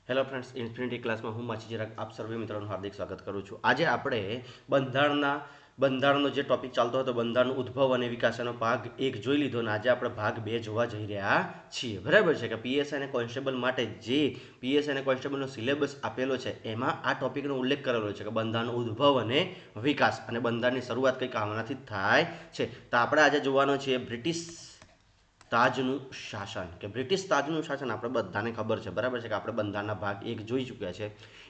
Hello friends, infinity ક્લાસમાં હું માછી જરાક આપ સર્વે મિત્રોનું હાર્દિક સ્વાગત કરું છું. આજે આપણે બંધારણનો જે ટોપિક ચાલતો હતો, બંધારણનો ઉદ્ભવ અને વિકાસ, એનો ભાગ 1 જોઈ લીધો અને આજે આપણે ભાગ 2 જોવા જઈ રહ્યા છીએ. બરાબર છે કે પીએસઆઈ અને કોન્સ્ટેબલ માટે જે પીએસઆઈ અને કોન્સ્ટેબલનો સિલેબસ આપેલો છે એમાં આ ટોપિકનો ઉલ્લેખ કરેલો છે કે બંધારણનો ઉદ્ભવ અને વિકાસ અને બંધારણની શરૂઆત કંઈક આમનાથી થાય છે. તો આપણે આજે જોવાનો છે બ્રિટિશ તાજનું શાસન. કે બ્રિટિશ તાજનું શાસન આપણે બધાને ખબર છે, બરાબર છે કે આપણે બંધારણના ભાગ 1 જોઈ ચૂક્યા છે.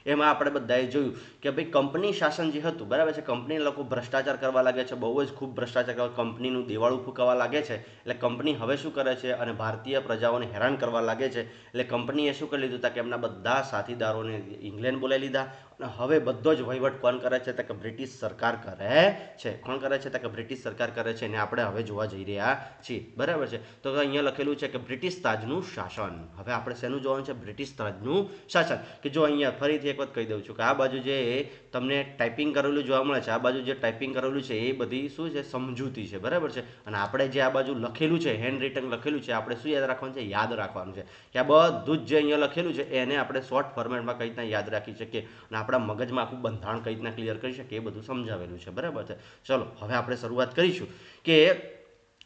એમાં આપણે બધાએ જોયું કે ભાઈ કંપની શાસન જે હતું, બરાબર છે, કંપની લોકો ભ્રષ્ટાચાર કરવા લાગે છે, બહુ જ ખૂબ ભ્રષ્ટાચાર કરવા, કંપનીનું દેવાળું ફૂંકવા લાગે છે. એટલે કંપની હવે શું કરે છે અને ભારતીય પ્રજાઓને હેરાન કરવા લાગે છે. એટલે કંપનીએ શું કરી લીધું કે એમના બધા સાથીદારોને ઇંગ્લેન્ડ બોલાવી લીધા અને હવે બધો જ વહીવટ કોણ કરે છે કે બ્રિટિશ સરકાર કરે છે. કોણ કરે છે કે બ્રિટિશ સરકાર કરે છે. અને આપણે હવે જોવા જઈ રહ્યા છીએ, બરાબર છે. તો અહીંયા લખેલું છે કે બ્રિટિશ તાજનું શાસન. હવે આપણે શેનું જોવાનું છે? બ્રિટિશ તાજનું શાસન. કે જો અહીંયા ફરીથી એક વખત કહી દઉં છું કે આ બાજુ જે તમને ટાઈપિંગ કરેલું જોવા મળે છે, આ બાજુ જે ટાઈપિંગ કરેલું છે એ બધી શું છે? સમજૂતી છે, બરાબર છે. અને આપણે જે આ બાજુ લખેલું છે, હેન્ડ રિટન લખેલું છે, આપણે શું યાદ રાખવાનું છે? યાદ રાખવાનું છે કે આ બધું જ જે અહીંયા લખેલું છે એને આપણે શોર્ટ ફોર્મેટમાં કઈ રીતના યાદ રાખી શકીએ અને આપણા મગજમાં આખું બંધારણ કઈ રીતના ક્લિયર કરી શકીએ એ બધું સમજાવેલું છે, બરાબર છે. ચલો હવે આપણે શરૂઆત કરીશું કે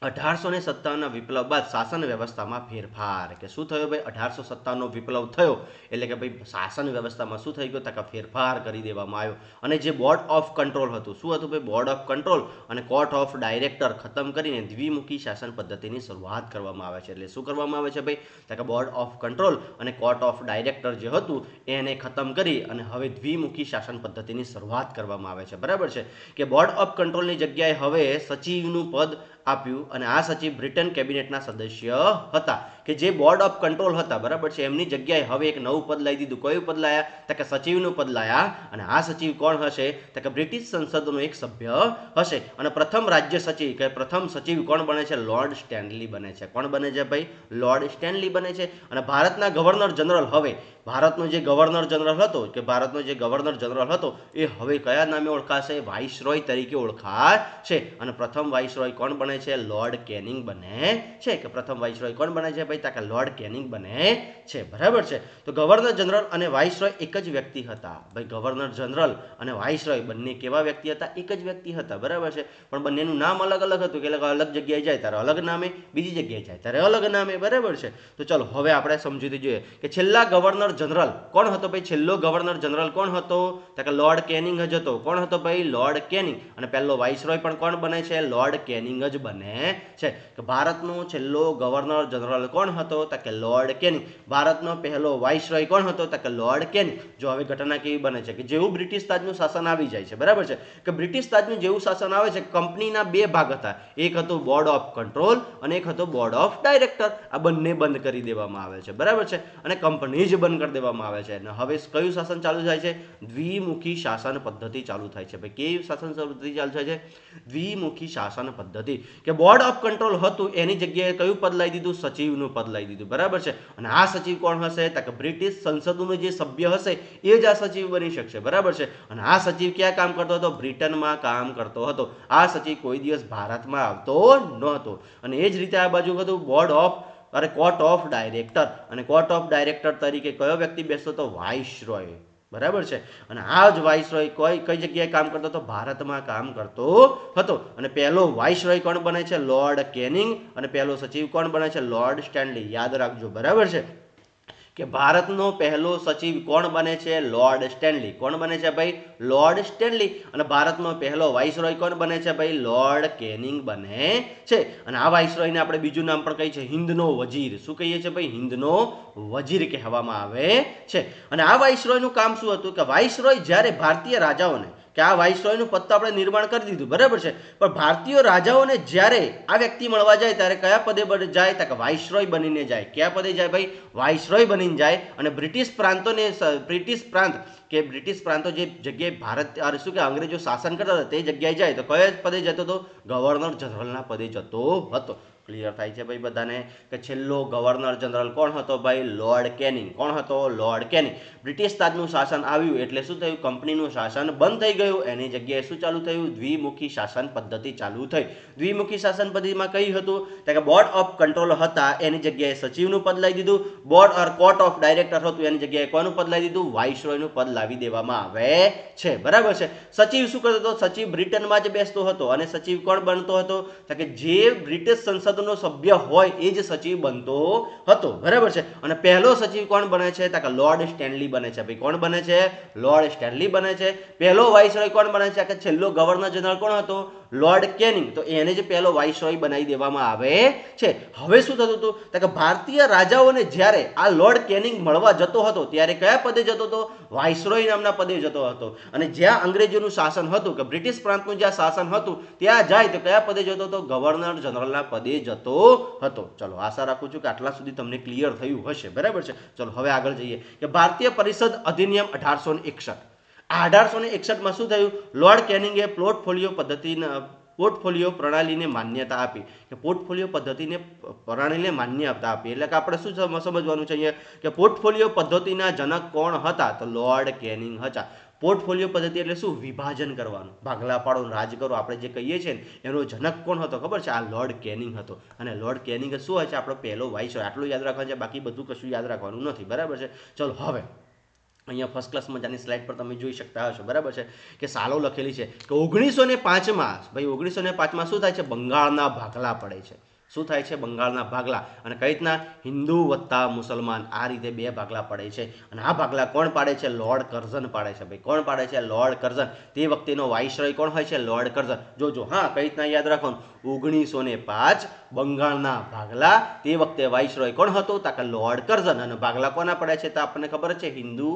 1857ના વિપ્લવ બાદ શાસન વ્યવસ્થામાં ફેરફાર. કે શું થયો ભાઈ? 1857નો વિપ્લવ થયો એટલે કે ભાઈ શાસન વ્યવસ્થામાં શું થઈ ગયું? કે ફેરફાર કરી દેવામાં આવ્યો. અને જે બોર્ડ ઓફ કંટ્રોલ હતું, શું હતું ભાઈ? બોર્ડ ઓફ કંટ્રોલ અને કોર્ટ ઓફ ડાયરેક્ટર ખતમ કરીને દ્વિમુખી શાસન પદ્ધતિની શરૂઆત કરવામાં આવે છે. એટલે શું કરવામાં આવે છે ભાઈ? કે બોર્ડ ઓફ કંટ્રોલ અને કોર્ટ ઓફ ડાયરેક્ટર જે હતું એને ખતમ કરી અને હવે દ્વિમુખી શાસન પદ્ધતિની શરૂઆત કરવામાં આવે છે, બરાબર છે. કે બોર્ડ ઓફ કંટ્રોલની જગ્યાએ હવે સચિવનું પદ આપ્યું અને આ સચિવ બ્રિટન કેબિનેટના સદસ્ય હતા. કે જે બોર્ડ ઓફ કંટ્રોલ હતા, બરાબર છે, એમની જગ્યાએ હવે એક નવું પદ લઈ દીધું. કયું પદ લાયા? કે સચિવનું પદ લાયા. અને આ સચિવ કોણ હશે? કે બ્રિટિશ સંસદનો એક સભ્ય હશે. અને પ્રથમ રાજ્ય સચિવ કે પ્રથમ સચિવ કોણ બને છે? લોર્ડ સ્ટેનલી બને છે. કોણ બને છે ભાઈ? લોર્ડ સ્ટેનલી બને છે. અને ભારતના ગવર્નર જનરલ હવે ભારતનો જે ગવર્નર જનરલ હતો કે ભારતનો જે ગવર્નર જનરલ હતો એ હવે કયા નામે ઓળખાશે? વાઇસરોય તરીકે ઓળખાશે. અને પ્રથમ વાઇસરોય કોણ બને છે? લોર્ડ કેનિંગ બને છે. કે પ્રથમ વાઇસરોય કોણ બને છે ભાઈ? કે લોર્ડ કેનિંગ બને છે, બરાબર છે. તો ગવર્નર જનરલ અને વાઇસરોય એક જ વ્યક્તિ હતા ભાઈ. ગવર્નર જનરલ અને વાઇસરોય બંને કેવા વ્યક્તિ હતા? એક જ વ્યક્તિ હતા, બરાબર છે. પણ બંનેનું નામ અલગ અલગ હતું. કે અલગ જગ્યાએ જાય ત્યારે અલગ નામે, બીજી જગ્યાએ જાય ત્યારે અલગ નામે, બરાબર છે. તો ચલો હવે આપણે સમજૂતી જોઈએ કે છેલ્લા ગવર્નર જનરલ કોણ હતો ભાઈ? છેલ્લો ગવર્નર જનરલ કોણ હતો? કે લોર્ડ કેનિંગ જ હતો. કોણ હતો ભાઈ? Lord canning. અને પહેલો વાઇસરોય પણ કોણ બને છે? લોર્ડ કેનિંગ જ બને છે. કે ભારતનો છેલ્લો ગવર્નર જનરલ કોણ હતો? કે લોર્ડ કેનિંગ. ભારતનો પહેલો વાઇસરોય કોણ હતો? કે લોર્ડ કેનિંગ. જો હવે ઘટના કેવી બને છે કે જેવું બ્રિટિશ તાજનું શાસન આવી જાય છે, બરાબર છે, કે બ્રિટિશ તાજનું જેવું શાસન આવે છે, કંપનીના બે ભાગ હતા. એક હતું બોર્ડ ઓફ કંટ્રોલ અને એક હતું બોર્ડ ઓફ ડાયરેક્ટર. આ બંને બંધ કરી દેવામાં આવે છે, બરાબર છે. અને કંપની જ બંધ કરી દેવામાં આવે છે. અને હવે કયું શાસન ચાલુ થાય છે? દ્વિમુખી શાસન પદ્ધતિ ચાલુ થાય છે. ભાઈ કેવી શાસન પદ્ધતિ ચાલુ થાય છે? દ્વિમુખી શાસન પદ્ધતિ. કે બોર્ડ ઓફ કંટ્રોલ હતું એની જગ્યાએ કયું પદ લઈ દીધું? સચિવનું પદ લઈ દીધું, બરાબર છે. અને આ સચિવ કોણ હશે? કે બ્રિટિશ સંસદનો જે સભ્ય હશે એ જ આ સચિવ બની શકશે, બરાબર છે. અને આ સચિવ ક્યાં કામ કરતો હતો? બ્રિટનમાં કામ કરતો હતો. આ સચિવ કોઈ દિવસ ભારતમાં આવતો નહોતો. અને એ જ રીતે આ બાજુ હતું board of court of director. અને કોર્ટ ઓફ ડાયરેક્ટર તરીકે કયો વ્યક્તિ બેસતો હતો? વાઇસરોય, બરાબર છે. અને આ જ વાઇસરોય કઈ જગ્યાએ કામ કરતો હતો? ભારતમાં કામ કરતો હતો. અને પહેલો વાઇસરોય કોણ બને છે? Lord canning. અને પહેલો સચિવ કોણ બને છે? Lord Stanley. યાદ રાખજો, બરાબર છે. કે ભારતનો પહેલો સચિવ કોણ બને છે? Lord Stanley. કોણ બને છે ભાઈ? Lord Stanley. અને ભારતનો પહેલો વાઇસરોય કોણ બને છે ભાઈ? લોર્ડ કેનિંગ બને છે. અને આ વાઇસરોયને આપણે બીજું નામ પણ કહીએ છીએ હિન્દનો વજીર. શું કહીએ છીએ ભાઈ? હિન્દનો વજીર કહેવામાં આવે છે. અને આ વાઇસરોયનું કામ શું હતું? કે વાઇસરોય જ્યારે ભારતીય રાજાઓને કે આ વાઇસરોયનું પદ તો આપણે નિર્માણ કરી દીધું, બરાબર છે, પણ ભારતીય રાજાઓને જ્યારે આ વ્યક્તિ મળવા જાય ત્યારે કયા પદે જાય? કે વાઇસરોય બનીને જાય. કયા પદે જાય ભાઈ? વાઇસરોય બનીને જાય. અને બ્રિટિશ પ્રાંત કે બ્રિટિશ પ્રાંતો જે જગ્યાએ ભારત શું કે અંગ્રેજો શાસન કરતા હતા તે જગ્યાએ જાય તો કયા પદે જતો હતો? ગવર્નર જનરલના પદે જતો હતો. ક્લિયર થાય છે ભાઈ બધાને કે છેલ્લો ગવર્નર જનરલ કોણ હતો ભાઈ? Lord canning. કોણ હતો? Lord canning. બ્રિટિશ તાજનું શાસન આવ્યું એટલે શું થયું? કંપનીનું શાસન બંધ થઈ ગયું. એની જગ્યાએ શું ચાલુ થયું? દ્વિમુખી શાસન પદ્ધતિ ચાલુ થઈ. દ્વિમુખી શાસન પદ્ધતિમાં કઈ હતું? તો કે બોર્ડ ઓફ કંટ્રોલ હતા એની જગ્યાએ સચિવનું પદ લાવી દીધું. Board or court of director હતું એની જગ્યાએ કોનું પદ લાવી દીધું? વાઇસરોયનું પદ લાવી દેવામાં આવે છે. બરાબર છે. સચિવ શું કરતો હતો? સચિવ બ્રિટનમાં જ બેસતો હતો અને સચિવ કોણ બનતો હતો? તો કે જે બ્રિટિશ સંસદનો સભ્ય હોય એ જ સચિવ બનતો હતો. બરાબર છે. અને પહેલો સચિવ કોણ બને છે? તો કે લોર્ડ સ્ટેનલી બને છે. ભાઈ કોણ બને છે? લોર્ડ સ્ટેનલી બને છે. પહેલો વાઇસરોય કોણ બને છે? કે છેલ્લો ગવર્નર જનરલ કોણ હતો? Lord canning. તો એને જ પહેલો વાઇસરોય બનાવી દેવામાં આવે છે. હવે શું થતું હતું? તો કે ભારતીય રાજાઓને જ્યારે આ લોર્ડ કેનિંગ મળવા જતો હતો ત્યારે કયા પદે જતો હતો? વાઇસરોય નામના પદે જતો હતો. અને જ્યાં અંગ્રેજોનું શાસન હતું કે બ્રિટિશ પ્રાંતનું જ્યાં શાસન હતું ત્યાં જાય તો કયા પદે જતો હતો? ગવર્નર જનરલના પદે જતો હતો. ચલો આશા રાખું છું કે આટલા સુધી તમને ક્લિયર થયું હશે. બરાબર છે. ચલો હવે આગળ જઈએ કે ભારતીય પરિષદ અધિનિયમ 1861. આ 1861માં શું થયું? લોર્ડ કેનિંગે પોર્ટફોલિયો પ્રણાલીને માન્યતા આપી. કે પોર્ટફોલિયો પદ્ધતિને પ્રણાલીને માન્યતા આપી એટલે કે આપણે શું સમજવાનું છે અહીંયા કે પોર્ટફોલિયો પદ્ધતિના જનક કોણ હતા? તો લોર્ડ કેનિંગ હતા. પોર્ટફોલિયો પદ્ધતિ એટલે શું? વિભાજન કરવાનું, ભાગલા પાડો, રાજ કરો, આપણે જે કહીએ છીએ ને એનો જનક કોણ હતો ખબર છે? આ લોર્ડ કેનિંગ હતો. અને લોર્ડ કેનિંગ શું હોય છે? આપણો પહેલો વાઇસરોય. આટલું યાદ રાખવાનું છે, બાકી બધું કશું યાદ રાખવાનું નથી. બરાબર છે. ચલો હવે અહીંયા ફર્સ્ટ ક્લાસ મજાની સ્લાઇડ પર તમે જોઈ શકતા હશો. બરાબર છે કે સાલો લખેલી છે કે 1905માં ભાઈ 1905માં શું થાય છે? બંગાળના ભાગલા પડે છે. શું થાય છે? બંગાળના ભાગલા. અને કઈ રીતના? હિન્દુ વત્તા મુસલમાન, આ રીતે બે ભાગલા પડે છે. અને આ ભાગલા કોણ પાડે છે? લોર્ડ કર્ઝન પાડે છે. ભાઈ કોણ પાડે છે? Lord Curzon. તે વખતેનો વાઇસરોય કોણ હોય છે? Lord Curzon. જોજો હા, કઈ રીતના યાદ રાખવાનું? 1905 બંગાળના ભાગલા. તે વખતે વાઇસરોય કોણ હતો? તો કે લોર્ડ કર્ઝન. અને ભાગલા કોના પડે છે? તો આપણને ખબર છે હિન્દુ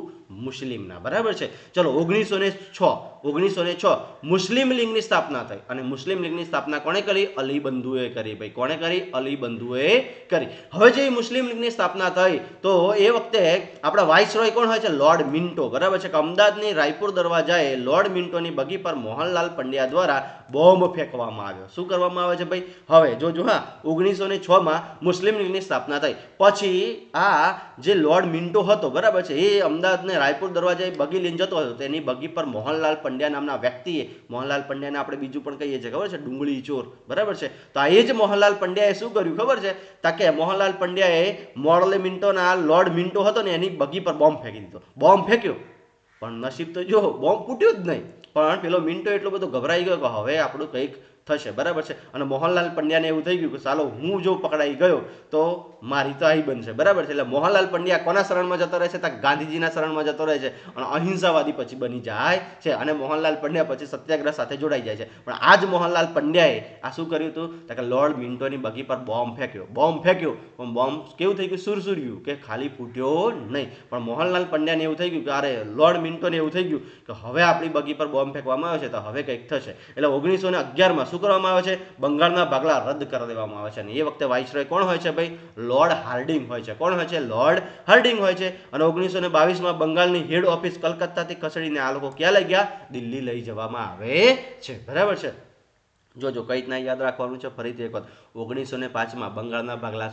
મુસ્લિમના. બરાબર છે. ચલો 1906 મુસ્લિમ લીગની સ્થાપના થઈ. અને મુસ્લિમ લીગની સ્થાપના કોણે કરી? અલી બંધુએ કરી. ભાઈ કોણે કરી? અલી બંધુએ કરી. હવે જે મુસ્લિમ લીગની સ્થાપના થઈ તો એ વખતે આપણા વાઇસરોય કોણ હોય છે? Lord Minto. બરાબર છે કે અમદાવાદની રાયપુર દરવાજાએ લોર્ડ મિન્ટોની બગી પર મોહનલાલ પંડ્યા દ્વારા બોમ્બ ફેંકવામાં આવ્યો. શું કરવામાં આવે છે ભાઈ? હવે જોજો હા, 1906માં મુસ્લિમ લીગની સ્થાપના થઈ. પછી આ જે લોર્ડ મિન્ટો હતો બરાબર છે એ અમદાવાદને રાયપુર દરવાજાએ બગી લઈને જતો હતો. તેની બગી પર મોહનલાલ પંડ્યા નામના વ્યક્તિએ, મોહનલાલ પંડ્યાને આપણે બીજું પણ કહીએ છીએ ખબર છે? ડુંગળી ચોર. બરાબર છે. તો આ એ જ મોહનલાલ પંડ્યાએ શું કર્યું ખબર છે? તાકે મોહનલાલ પંડ્યાએ મોર્લે મિન્ટોના લોર્ડ મિન્ટો હતો ને એની બગી પર બોમ્બ ફેંકી દીધો. બોમ્બ ફેંક્યો પણ નસીબ તો જો બોમ્બ ફૂટ્યો જ નહીં. પણ પેલો મિન્ટો એટલો બધો ગભરાઈ ગયો કે હવે આપણું કંઈક થશે. બરાબર છે. અને મોહનલાલ પંડ્યાને એવું થઈ ગયું કે ચાલો હું જો પકડાઈ ગયો તો મારી તો આઈ બનશે. બરાબર છે. એટલે મોહનલાલ પંડ્યા કોના શરણમાં જતો રહે છે? તો ગાંધીજીના શરણમાં જતો રહે છે અને અહિંસાવાદી પછી બની જાય છે. અને મોહનલાલ પંડ્યા પછી સત્યાગ્રહ સાથે જોડાઈ જાય છે. પણ આ જ મોહનલાલ પંડ્યાએ આ શું કર્યું હતું? તો કે લોર્ડ મિન્ટોની બગી પર બોમ્બ ફેંક્યો. પણ બોમ્બ કેવું થઈ ગયું? સુરસુર્યું કે ખાલી ફૂટ્યો નહીં. પણ મોહનલાલ પંડ્યાને એવું થઈ ગયું કે અરે લોર્ડ મિન્ટોને એવું થઈ ગયું કે હવે આપણી બગી પર બોમ્બ ફેંકવામાં આવે છે તો હવે કંઈક થશે. એટલે 1911માં શું કરવામાં આવે છે? બંગાળના ભાગલા રદ કરી દેવામાં આવે છે. અને એ વખતે વાઇસરોય કોણ હોય છે ભાઈ? લોર્ડ હાર્ડિંગ હોય છે. કોણ હોય છે? લોર્ડ હાર્ડિંગ હોય છે. અને 1922માં બંગાળની હેડ ઓફિસ કલકત્તાથી ખસેડીને આ લોકો ક્યાં લઈ ગયા? દિલ્હી લઈ જવામાં આવે છે. બરાબર છે. જોજો કઈ રીતના યાદ રાખવાનું છે ફરીથી એક વખત. 1905માં બંગાળના ભાગલા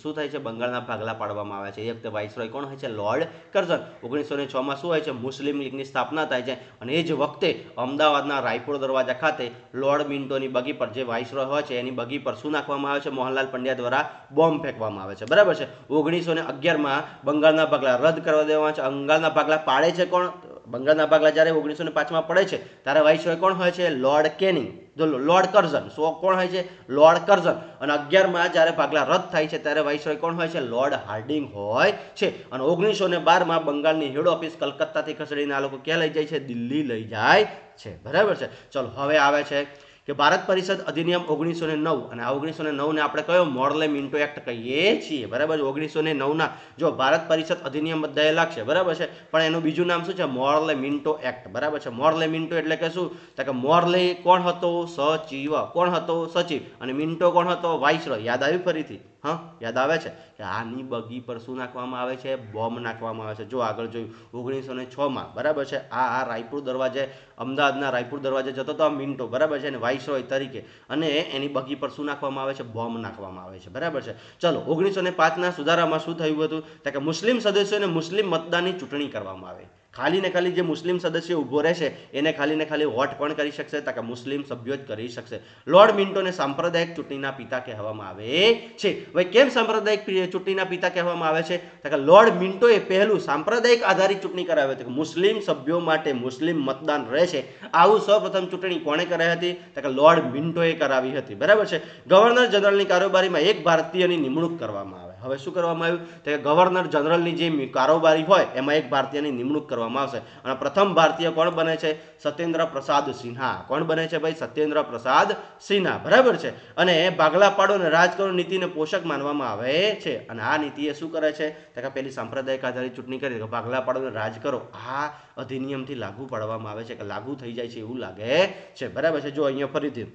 શું થાય છે? બંગાળના ભાગલા પાડવામાં આવે છે. એ વખતે વાઇસરોય કોણ હોય છે? Lord Curzon. 1906માં શું હોય છે? મુસ્લિમ લીગની સ્થાપના થાય છે. અને એ જ વખતે અમદાવાદના રાયપુર દરવાજા ખાતે લોર્ડ મિન્ટોની બગી પર જે વાઇસરોય હોય છે એની બગી પર શું નાખવામાં આવે છે? મોહનલાલ પંડ્યા દ્વારા બોમ્બ ફેંકવામાં આવે છે. બરાબર છે. 1911માં બંગાળના ભાગલા રદ કરવા દેવામાં આવે છે. બંગાળના ભાગલા પાડે છે કોણ? બંગાળના ભાગલા જ્યારે 1905માં પડે છે ત્યારે વાઇસરોય કોણ હોય છે? Lord canning. Lord Curzon. કોણ હોય છે? Lord Curzon. અને 11માં જ્યારે ભાગલા રદ થાય છે ત્યારે વાઇસરોય કોણ હોય છે? લોર્ડ હાર્ડિંગ હોય છે. અને 1912માં બંગાળની હેડ ઓફિસ કલકત્તાથી ખસેડીને આ લોકો ક્યાં લઈ જાય છે? દિલ્હી લઈ જાય છે. બરાબર છે. ચલો હવે આવે છે કે ભારત પરિષદ અધિનિયમ 1909. અને આ 1909ને આપણે કયો? મોર્લે મિન્ટો એક્ટ કહીએ છીએ. બરાબર. 1909ના જો ભારત પરિષદ અધિનિયમ બધાએ લાગશે. બરાબર છે. પણ એનું બીજું નામ શું છે? Morley Minto act. બરાબર છે. મોર્લે મિન્ટો એટલે કે શું? તો કે મોર્લે કોણ હતો? સચિવ. કોણ હતો? સચિવ. અને મિન્ટો કોણ હતો? વાઇસરોય. યાદ આવ્યું ફરીથી? હા, યાદ આવે છે કે આની બગી પર શું નાખવામાં આવે છે? બોમ્બ નાખવામાં આવે છે. જો આગળ જોયું 1906માં, બરાબર છે, આ રાયપુર દરવાજે, અમદાવાદના રાયપુર દરવાજે જતો હતો આ મિન્ટો, બરાબર છે, અને વાઇસરોય તરીકે, અને એની બગી પર શું નાખવામાં આવે છે? બોમ્બ નાખવામાં આવે છે, બરાબર છે. ચલો, 1905ના સુધારામાં શું થયું હતું? તો કે મુસ્લિમ સદસ્યોને મુસ્લિમ મતદાનની ચૂંટણી કરવામાં આવે. ખાલી ને ખાલી જે મુસ્લિમ સદસ્ય ઊભો રહેશે એને ખાલી ને ખાલી વોટ કોણ કરી શકશે? તો કે મુસ્લિમ સભ્યો જ કરી શકશે. લોર્ડ મિન્ટોને સાંપ્રદાયિક ચૂંટણીના પિતા કહેવામાં આવે છે. હવે કેમ સાંપ્રદાયિક ચૂંટણીના પિતા કહેવામાં આવે છે? તો કે લોર્ડ મિન્ટોએ પહેલું સાંપ્રદાયિક આધારિત ચૂંટણી કરાવી હતી. મુસ્લિમ સભ્યો માટે મુસ્લિમ મતદાન રહેશે આવું સૌપ્રથમ ચૂંટણી કોણે કરાવી હતી? તો કે લોર્ડ મિન્ટોએ કરાવી હતી, બરાબર છે. ગવર્નર જનરલની કારોબારીમાં એક ભારતીયની નિમણૂક કરવામાં આવે. હવે શું કરવામાં આવ્યું? તો કે ગવર્નર જનરલની જે કારોબારી હોય એમાં એક ભારતીયની નિમણૂક કરવામાં આવશે, અને પ્રથમ ભારતીય કોણ બને છે? સત્યેન્દ્ર પ્રસાદ સિન્હા. કોણ બને છે ભાઈ? સત્યેન્દ્ર પ્રસાદ સિન્હા, બરાબર છે. અને ભાગલા પાડો અને રાજ કરો નીતિને પોષક માનવામાં આવે છે. અને આ નીતિ એ શું કરે છે? તો કે પેલી સાંપ્રદાયિક આધારિત ચૂંટણી કરી, ભાગલા પાડો અને રાજ કરો, આ અધિનિયમથી લાગુ પાડવામાં આવે છે, કે લાગુ થઈ જાય છે એવું લાગે છે, બરાબર છે. જો અહીંયા ફરીથી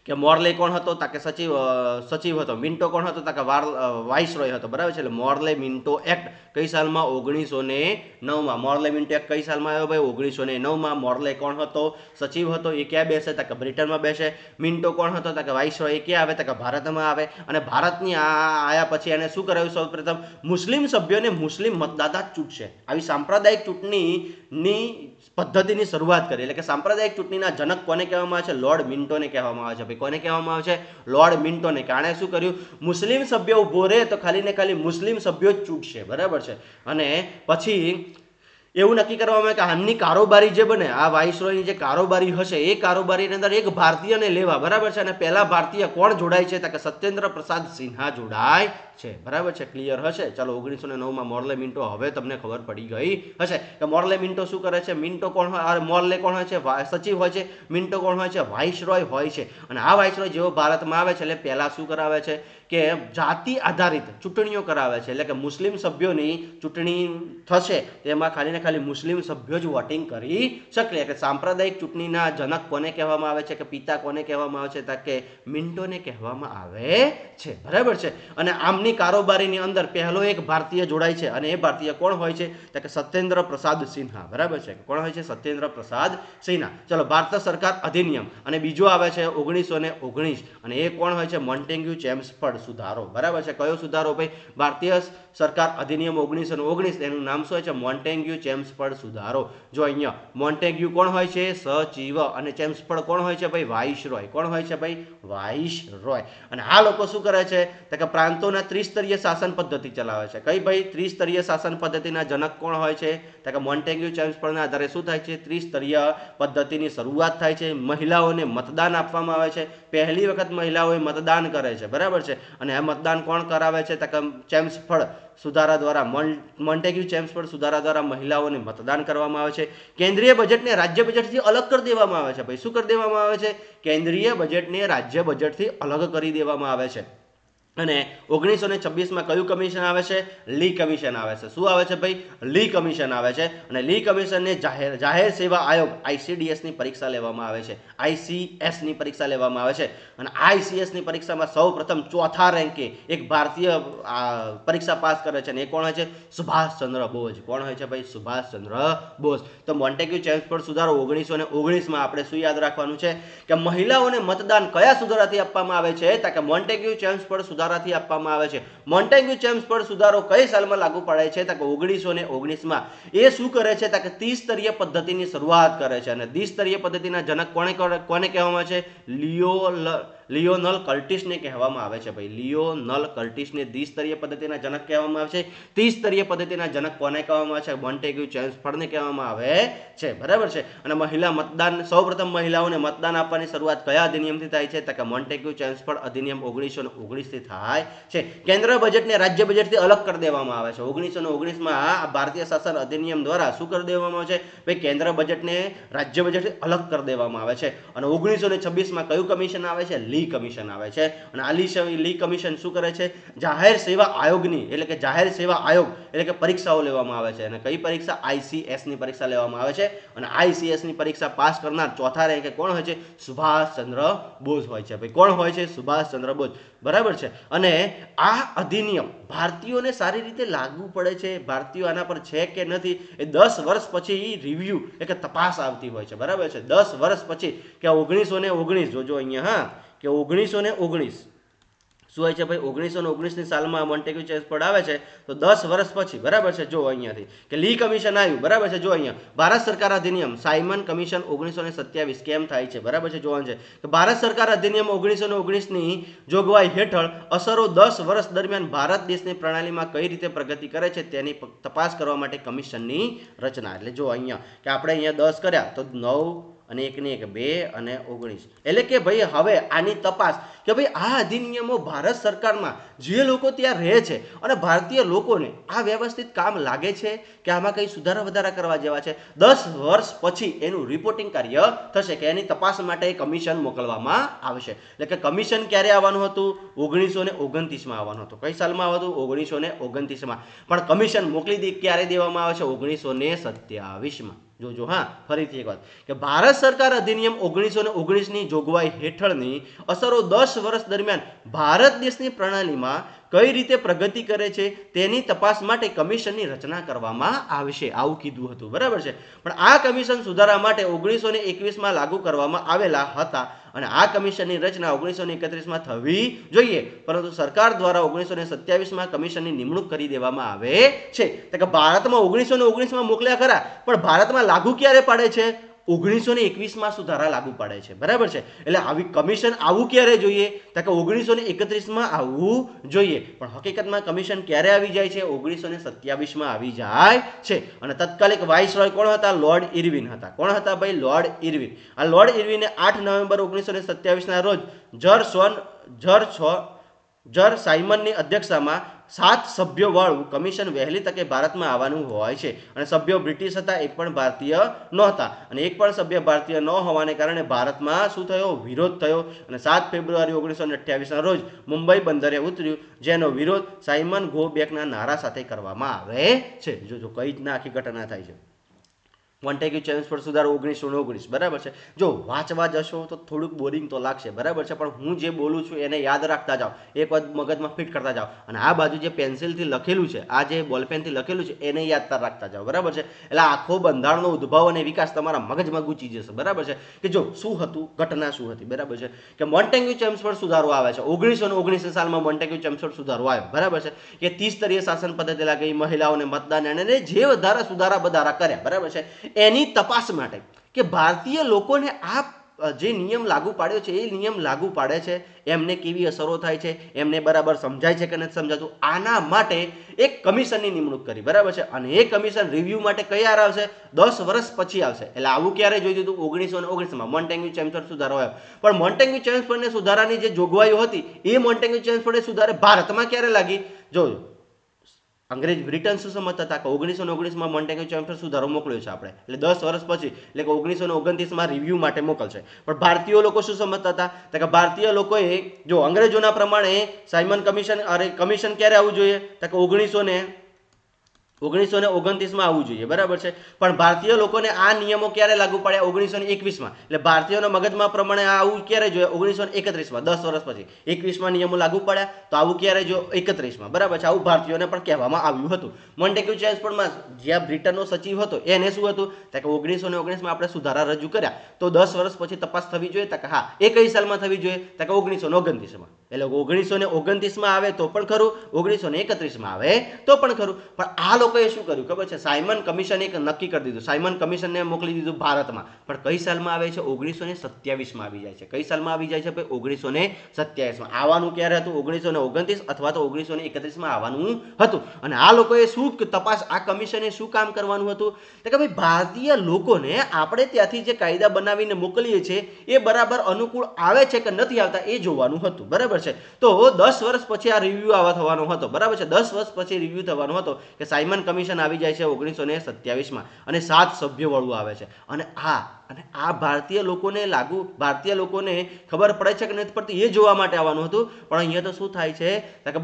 કે મોર્લે કોણ હતો? તો કે સચિવ હતો. મિન્ટો કોણ હતો? તો કે વાઇસરોય હતો, બરાબર છે. એટલે મોર્લે મિન્ટો એક્ટ કઈ સાલમાં? 1909માં. મોર્લે મિન્ટો એક્ટ કઈ સાલમાં આવ્યો ભાઈ? 1909માં. મોર્લે કોણ હતો? સચિવ હતો. એ ક્યાં બેસે? તો કે બ્રિટનમાં બેસે. મિન્ટો કોણ હતો? તો કે વાઇસરોય. એ ક્યાં આવે? તો કે ભારતમાં આવે. અને ભારતની આયા પછી એને શું કરાવ્યું? સૌપ્રથમ મુસ્લિમ સભ્યોને મુસ્લિમ મતદાતા ચૂંટશે. આવી સાંપ્રદાયિક ચૂંટણીની પદ્ધતિની શરૂઆત કરી. એટલે કે સાંપ્રદાયિક ચૂંટણીના જનક કોને કહેવામાં આવે છે? લોર્ડ મિન્ટોને કહેવામાં આવે છે. ભાઈ કોને કહેવામાં આવે છે? લોર્ડ મિન્ટોને. કારણે શું કર્યું? મુસ્લિમ સભ્યો ઉભો રહે તો ખાલી ને ખાલી મુસ્લિમ સભ્યો જ ચૂંટશે, બરાબર છે. અને પછી એવું નક્કી કરવામાં આવે કે હાલની કારોબારી જે બને, આ વાઇસરોયની જે કારોબારી હશે એ કારોબારીની અંદર એક ભારતીયને લેવા, બરાબર છે. અને પહેલા ભારતીય કોણ જોડાય છે? તો કે સત્યેન્દ્ર પ્રસાદ સિન્હા જોડાય છે, બરાબર છે. ક્લિયર હશે? ચાલો, 1909માં મોર્લે મિન્ટો. હવે તમને ખબર પડી ગઈ હશે કે મોર્લે મિન્ટો શું કરે છે? મિન્ટો કોણ હોય? મોર્લે કોણ હોય છે? સચિવ હોય છે. મિન્ટો કોણ હોય છે? વાઇસરોય હોય છે. અને આ વાઇસરોય જેવો ભારતમાં આવે છે એટલે પહેલા શું કરાવે છે કે જાતિ આધારિત ચૂંટણીઓ કરાવે છે. એટલે કે મુસ્લિમ સભ્યોની ચૂંટણી થશે તેમાં ખાલી ને ખાલી મુસ્લિમ સભ્યો જ વોટિંગ કરી શકે. એટલે સાંપ્રદાયિક ચૂંટણીના જનક કોને કહેવામાં આવે છે? કે પિતા કોને કહેવામાં આવે છે? તો કે મિન્ટોને કહેવામાં આવે છે, બરાબર છે. અને આમની કારોબારીની અંદર પહેલો એક ભારતીય જોડાય છે, અને એ ભારતીય કોણ હોય છે? તો કે સત્યેન્દ્ર પ્રસાદ સિન્હા, બરાબર છે. કોણ હોય છે? સત્યેન્દ્ર પ્રસાદ સિન્હા. ચલો, ભારત સરકાર અધિનિયમ. અને બીજો આવે છે 1919, અને એ કોણ હોય છે? મોન્ટેગ્યુ ચેમ્સફર્ડ સુધારો, બરાબર છે. કયો સુધારો ભાઈ? ભારતીય સરકાર અધિનિયમ 1919. એનું નામ શું હોય છે? મોન્ટેગ્યુ ચેમ્સફર્ડ સુધારો. જો અહીંયા મોન્ટેગ્યુ કોણ હોય છે? સચિવ. અને ચેમ્સફર્ડ કોણ હોય છે ભાઈ? વાઇસરોય. કોણ હોય છે ભાઈ? વાઇસરોય. અને આ લોકો શું કરે છે? તો કે પ્રાંતોના ત્રિસ્તરીય શાસન પદ્ધતિ ચલાવે છે. કઈ ભાઈ? ત્રિસ્તરીય શાસન પદ્ધતિના જનક કોણ હોય છે? તો કે મોન્ટેગ્યુ ચેમ્સફર્ડના આધારે શું થાય છે? ત્રિસ્તરીય પદ્ધતિની શરૂઆત થાય છે. મહિલાઓને મતદાન આપવામાં આવે છે. પહેલી વખત મહિલાઓએ મતદાન કરે છે, બરાબર છે. અને આ મતદાન કોણ કરાવે છે? તો કે ચેમ્સફર્ડ સુધારા દ્વારા, મોન્ટેગ્યુ ચેમ્સફર્ડ સુધારા દ્વારા મહિલાઓને મતદાન કરવામાં આવે છે. કેન્દ્રીય બજેટને રાજ્ય બજેટથી અલગ કરી દેવામાં આવે છે. ભાઈ શું કરી દેવામાં આવે છે? કેન્દ્રીય બજેટને રાજ્ય બજેટથી અલગ કરી દેવામાં આવે છે. અને 1926માં કયું કમિશન આવે છે? લી કમિશન આવે છે. શું આવે છે ભાઈ? લી કમિશન આવે છે. અને લી કમિશનને જાહેર સેવા આયોગ ICDSની પરીક્ષા લેવામાં આવે છે. ICSની પરીક્ષા લેવામાં આવે છે. અને ICSની પરીક્ષામાં સૌ પ્રથમ ચોથા રેન્કે એક ભારતીય પરીક્ષા પાસ કરે છે, અને એ કોણ હોય છે? સુભાષચંદ્ર બોઝ. કોણ હોય છે ભાઈ? સુભાષચંદ્ર બોઝ. તો મોન્ટેગ્યુ ચેમ્સફર્ડ સુધારો 1919માં આપણે શું યાદ રાખવાનું છે? કે મહિલાઓને મતદાન કયા સુધારાથી આપવામાં આવે છે? તો કે મોન્ટેગ્યુ ચેમ્સફર્ડ સુધારાથી આપવામાં આવે છે. મોન્ટેગ્યુ ચેમ્સફર્ડ સુધારો કઈ સાલમાં લાગુ પડે છે? તો કે 1919માં. એ શું કરે છે? તો કે ત્રિસ્તરીય પદ્ધતિની શરૂઆત કરે છે. અને દ્વિસ્તરીય પદ્ધતિના જનક કોને કહેવામાં આવે છે? લિયોનલ કર્ટિસને કહેવામાં આવે છે. ભાઈ લિયોનલ કર્ટિસને દ્વિસ્તરીય પદ્ધતિના જનક કહેવામાં આવે છે. ત્રિસ્તરીય પદ્ધતિના જનક કોને કહેવામાં આવે છે? મોન્ટેગ્યુ ચેમ્સફર્ડને કહેવામાં આવે છે, બરાબર છે. અને મહિલા મતદાન, સૌપ્રથમ મહિલાઓને મતદાન આપવાની શરૂઆત કયા અધિનિયમથી થાય છે? તો કે મોન્ટેગ્યુ ચેમ્સફર્ડ અધિનિયમ 1919થી થાય છે. કેન્દ્ર બજેટને રાજ્ય બજેટથી અલગ કરી દેવામાં આવે છે. 1919માં ભારતીય શાસન અધિનિયમ દ્વારા શું કરી દેવામાં આવે છે? ભાઈ કેન્દ્ર બજેટને રાજ્ય બજેટથી અલગ કરી દેવામાં આવે છે. અને 1926માં કયું કમિશન આવે છે? લી લી કમિશન આવે છે. અને આ લી કમિશન શું કરે છે? જાહેર સેવા આયોગની એટલે કે જાહેર સેવા આયોગ એટલે કે પરીક્ષાઓ લેવામાં આવે છે. અને કઈ પરીક્ષા? ICS ની પરીક્ષા લેવામાં આવે છે. અને ICS ની પરીક્ષા પાસ કરનાર ચોથા રેન્કે કોણ હોય છે? સુભાષચંદ્ર બોઝ હોય છે. ભાઈ કોણ હોય છે? સુભાષચંદ્ર બોઝ. બરાબર છે. અને આ અધિનિયમ ભારતીયોને સારી રીતે લાગુ પડે છે, ભારતીયો આના પર છે કે નથી, એ 10 વર્ષ પછી રિવ્યુ એટલે કે તપાસ આવતી હોય છે. બરાબર છે. 10 વર્ષ પછી કે 1919 જોજો અહીંયા, હા, કે 1919 શું હોય છે ભાઈ? 1919ની સાલમાં મોન્ટેગ્યુ ચેમ્સફોર્ડ આવે છે, તો 10 વર્ષ પછી, બરાબર છે, જો અહીંયાથી કે લી કમિશન આવ્યું, બરાબર છે, જો અહીંયા ભારત સરકાર અધિનિયમ સાયમન કમિશન 1927 કેમ થાય છે? બરાબર છે, જોવાનું છે કે ભારત સરકાર અધિનિયમ 1919ની જોગવાઈ હેઠળ અસરો 10 વર્ષ દરમિયાન ભારત દેશની પ્રણાલીમાં કઈ રીતે પ્રગતિ કરે છે તેની તપાસ કરવા માટે કમિશનની રચના. એટલે જો અહીંયા કે આપણે અહીંયા 10 કર્યા તો 9 અને 1 ને 1 2 અને 19 એટલે કે ભાઈ હવે આની તપાસ કે ભાઈ આ અધિનિયમો ભારત સરકારમાં જે લોકો ત્યાં રહે છે અને ભારતીય લોકોને આ વ્યવસ્થિત કામ લાગે છે કે આમાં કંઈ સુધારા વધારા કરવા જેવા છે, 10 વર્ષ પછી એનું રિપોર્ટિંગ કાર્ય થશે કે એની તપાસ માટે કમિશન મોકલવામાં આવશે. એટલે કે કમિશન ક્યારે આવવાનું હતું? 1929માં આવવાનું હતું. કઈ સાલમાં આવતું? 1929માં. પણ કમિશન મોકલી ક્યારે દેવામાં આવે છે? 1927માં. જોજો, હા, ફરીથી એક વાત કે ભારત સરકાર અધિનિયમ 1919ની જોગવાઈ હેઠળની અસરો 10 વર્ષ દરમિયાન ભારત દેશની પ્રણાલીમાં કઈ રીતે પ્રગતિ કરે છે તેની તપાસ માટે કમિશનની રચના કરવામાં આવશે, આવું કીધું હતું. બરાબર છે. પણ આ કમિશન સુધારા માટે 1921માં લાગુ કરવામાં આવેલા હતા અને આ કમિશનની રચના 1931માં થવી જોઈએ, પરંતુ સરકાર દ્વારા 1927માં કમિશનની નિમણૂક કરી દેવામાં આવે છે. એટલે કે ભારતમાં 1919માં મોકલ્યા ખરા, પણ ભારતમાં લાગુ ક્યારે પાડે છે? 1921માં સુધારા લાગુ પાડે છે. બરાબર છે. એટલે આવી કમિશન આવું ક્યારે જોઈએ? તો કે 1931માં આવવું જોઈએ. પણ હકીકતમાં કમિશન ક્યારે આવી જાય છે? 1927માં આવી જાય છે. અને તત્કાલિક વાઇસરોય કોણ હતા? લોર્ડ ઇરવિન હતા. કોણ હતા ભાઈ? Lord Irwin. આ લોર્ડ ઇરવિને 8 નવેમ્બર 1927ના રોજ જર સાયમનની અધ્યક્ષતામાં 7 સભ્યો વાળું કમિશન વહેલી તકે ભારતમાં આવવાનું હોય છે. અને સભ્યો બ્રિટિશ હતા, એક પણ ભારતીય નહોતા. અને એક પણ સભ્ય ભારતીય ન હોવાને કારણે ભારતમાં શું થયો? વિરોધ થયો. અને 7 ફેબ્રુઆરી 1928ના રોજ મુંબઈ બંદરે ઉતર્યું, જેનો વિરોધ સાયમન ગો બેકના નારા સાથે કરવામાં આવે છે. જો કઈ રીતના આખી ઘટના થાય છે. મોન્ટેગ્યુ ચેમ્સફોર્ડ સુધારો 1919. બરાબર છે. જો વાંચવા જશો તો થોડુંક બોરિંગ તો લાગશે, બરાબર છે, પણ હું જે બોલું છું એને યાદ રાખતા જાઓ, એક વાત મગજમાં ફિટ કરતા જાઓ. અને આ બાજુ જે પેન્સિલથી લખેલું છે, આ જે બોલપેનથી લખેલું છે એને યાદ રાખતા જાઓ. બરાબર છે. એટલે આખો બંધારણનો ઉદ્ભવ અને વિકાસ તમારા મગજમાં ગૂંચી જશે. બરાબર છે. કે જો શું હતું, ઘટના શું હતી. બરાબર છે. કે મોન્ટેગ્યુ ચેમ્સફોર્ડ સુધારો આવે છે 1919 સાલમાં. મોન્ટેગ્યુ ચેમ્સફોર્ડ સુધારો આવ્યો. બરાબર છે. કે 30 સ્તરીય શાસન પદ્ધતિ લાગી, મહિલાઓને મતદાન અને જે વધારા સુધારા બધારા કર્યા. બરાબર છે. એની તપાસ માટે કે ભારતીય લોકોને આ જે નિયમ લાગુ પાડ્યો છે એ નિયમ લાગુ પાડે છે, એમને કેવી અસરો થાય છે, એમને બરાબર સમજાય છે કે નથી સમજાતું, આના માટે એક કમિશનની નિમણૂક કરી. બરાબર છે. અને એ કમિશન રિવ્યુ માટે કયા આવશે? 10 વર્ષ પછી આવશે. એટલે આવું ક્યારે જોઈતું હતું? 1919માં મોન્ટેગ્યુ ચેમ્સફોર્ડ સુધારો આવ્યો. પણ મોન્ટેગ્યુ ચેમ્સફોર્ડને સુધારાની જે જોગવાઈઓ હતી એ મોન્ટેગ્યુ ચેમ્સફોર્ડે સુધારે ભારતમાં ક્યારે લાગી? જોજો, અંગ્રેજ બ્રિટન શું સમજતા હતા કે 1919માં મોન્ટેગ્યુ ચેમ્સફોર્ડ સુધારો મોકલ્યો છે આપણે, એટલે 10 વર્ષ પછી એટલે કે 1929માં રિવ્યુ માટે મોકલશે. પણ ભારતીય લોકો શું સમજતા હતા? તો કે ભારતીય લોકોએ જો અંગ્રેજોના પ્રમાણે સાયમન કમિશન ક્યારે આવવું જોઈએ? તો કે 1929માં આવવું જોઈએ. બરાબર છે. પણ ભારતીય લોકોને આ નિયમો ક્યારે લાગુ પડ્યા? 1921માં. એટલે ભારતીયોના મગજમાં પ્રમાણે આવું ક્યારે જોઈએ? 1931માં, 10 વર્ષ પછી. 21માં નિયમો લાગુ પડ્યા તો આવું ક્યારે જો? 31માં. બરાબર છે. આવું ભારતીયોને પણ કહેવામાં આવ્યું હતું. મોન્ટેગ્યુ ચેમ્સફોર્ડમાં જ્યાં બ્રિટનનો સચિવ હતો એને શું હતું? તો કે 1919માં આપણે સુધારા રજૂ કર્યા તો 10 વર્ષ પછી તપાસ થવી જોઈએ. તો કે હા, એ કઈ સાલમાં થવી જોઈએ? તો કે 1929માં. એટલે 1929માં આવે તો પણ ખરું, 1931માં આવે તો પણ ખરું. પણ આ લોકોએ શું કર્યું ખબર છે? સાયમન કમિશન એક નક્કી કરી દીધું. સાયમન કમિશનને મોકલી દીધું ભારતમાં. પણ કઈ સાલમાં આવે છે? 1927માં આવી જાય છે. કઈ સાલમાં આવી જાય છે? 1927માં. આવવાનું ક્યારે હતું? 1929 અથવા તો 1931માં આવવાનું હતું. અને આ લોકોએ શું તપાસ, આ કમિશને શું કામ કરવાનું હતું? તો કે ભાઈ ભારતીય લોકોને આપણે ત્યાંથી જે કાયદા બનાવીને મોકલીએ છીએ એ બરાબર અનુકૂળ આવે છે કે નથી આવતા એ જોવાનું હતું. બરાબર છે. તો 10 વર્ષ પછી આ રિવ્યુ આવવા થવાનો હતો. બરાબર છે. 10 વર્ષ પછી રિવ્યુ થવાનો હતો કે સાયમન કમિશન આવી જાય છે 1927માં અને 7 સભ્યો વાળું આવે છે. અને અને આ ભારતીય લોકોને ખબર પડે છે કે નથી પડતી એ જોવા માટે આવવાનું હતું. પણ અહીંયા તો શું થાય છે કે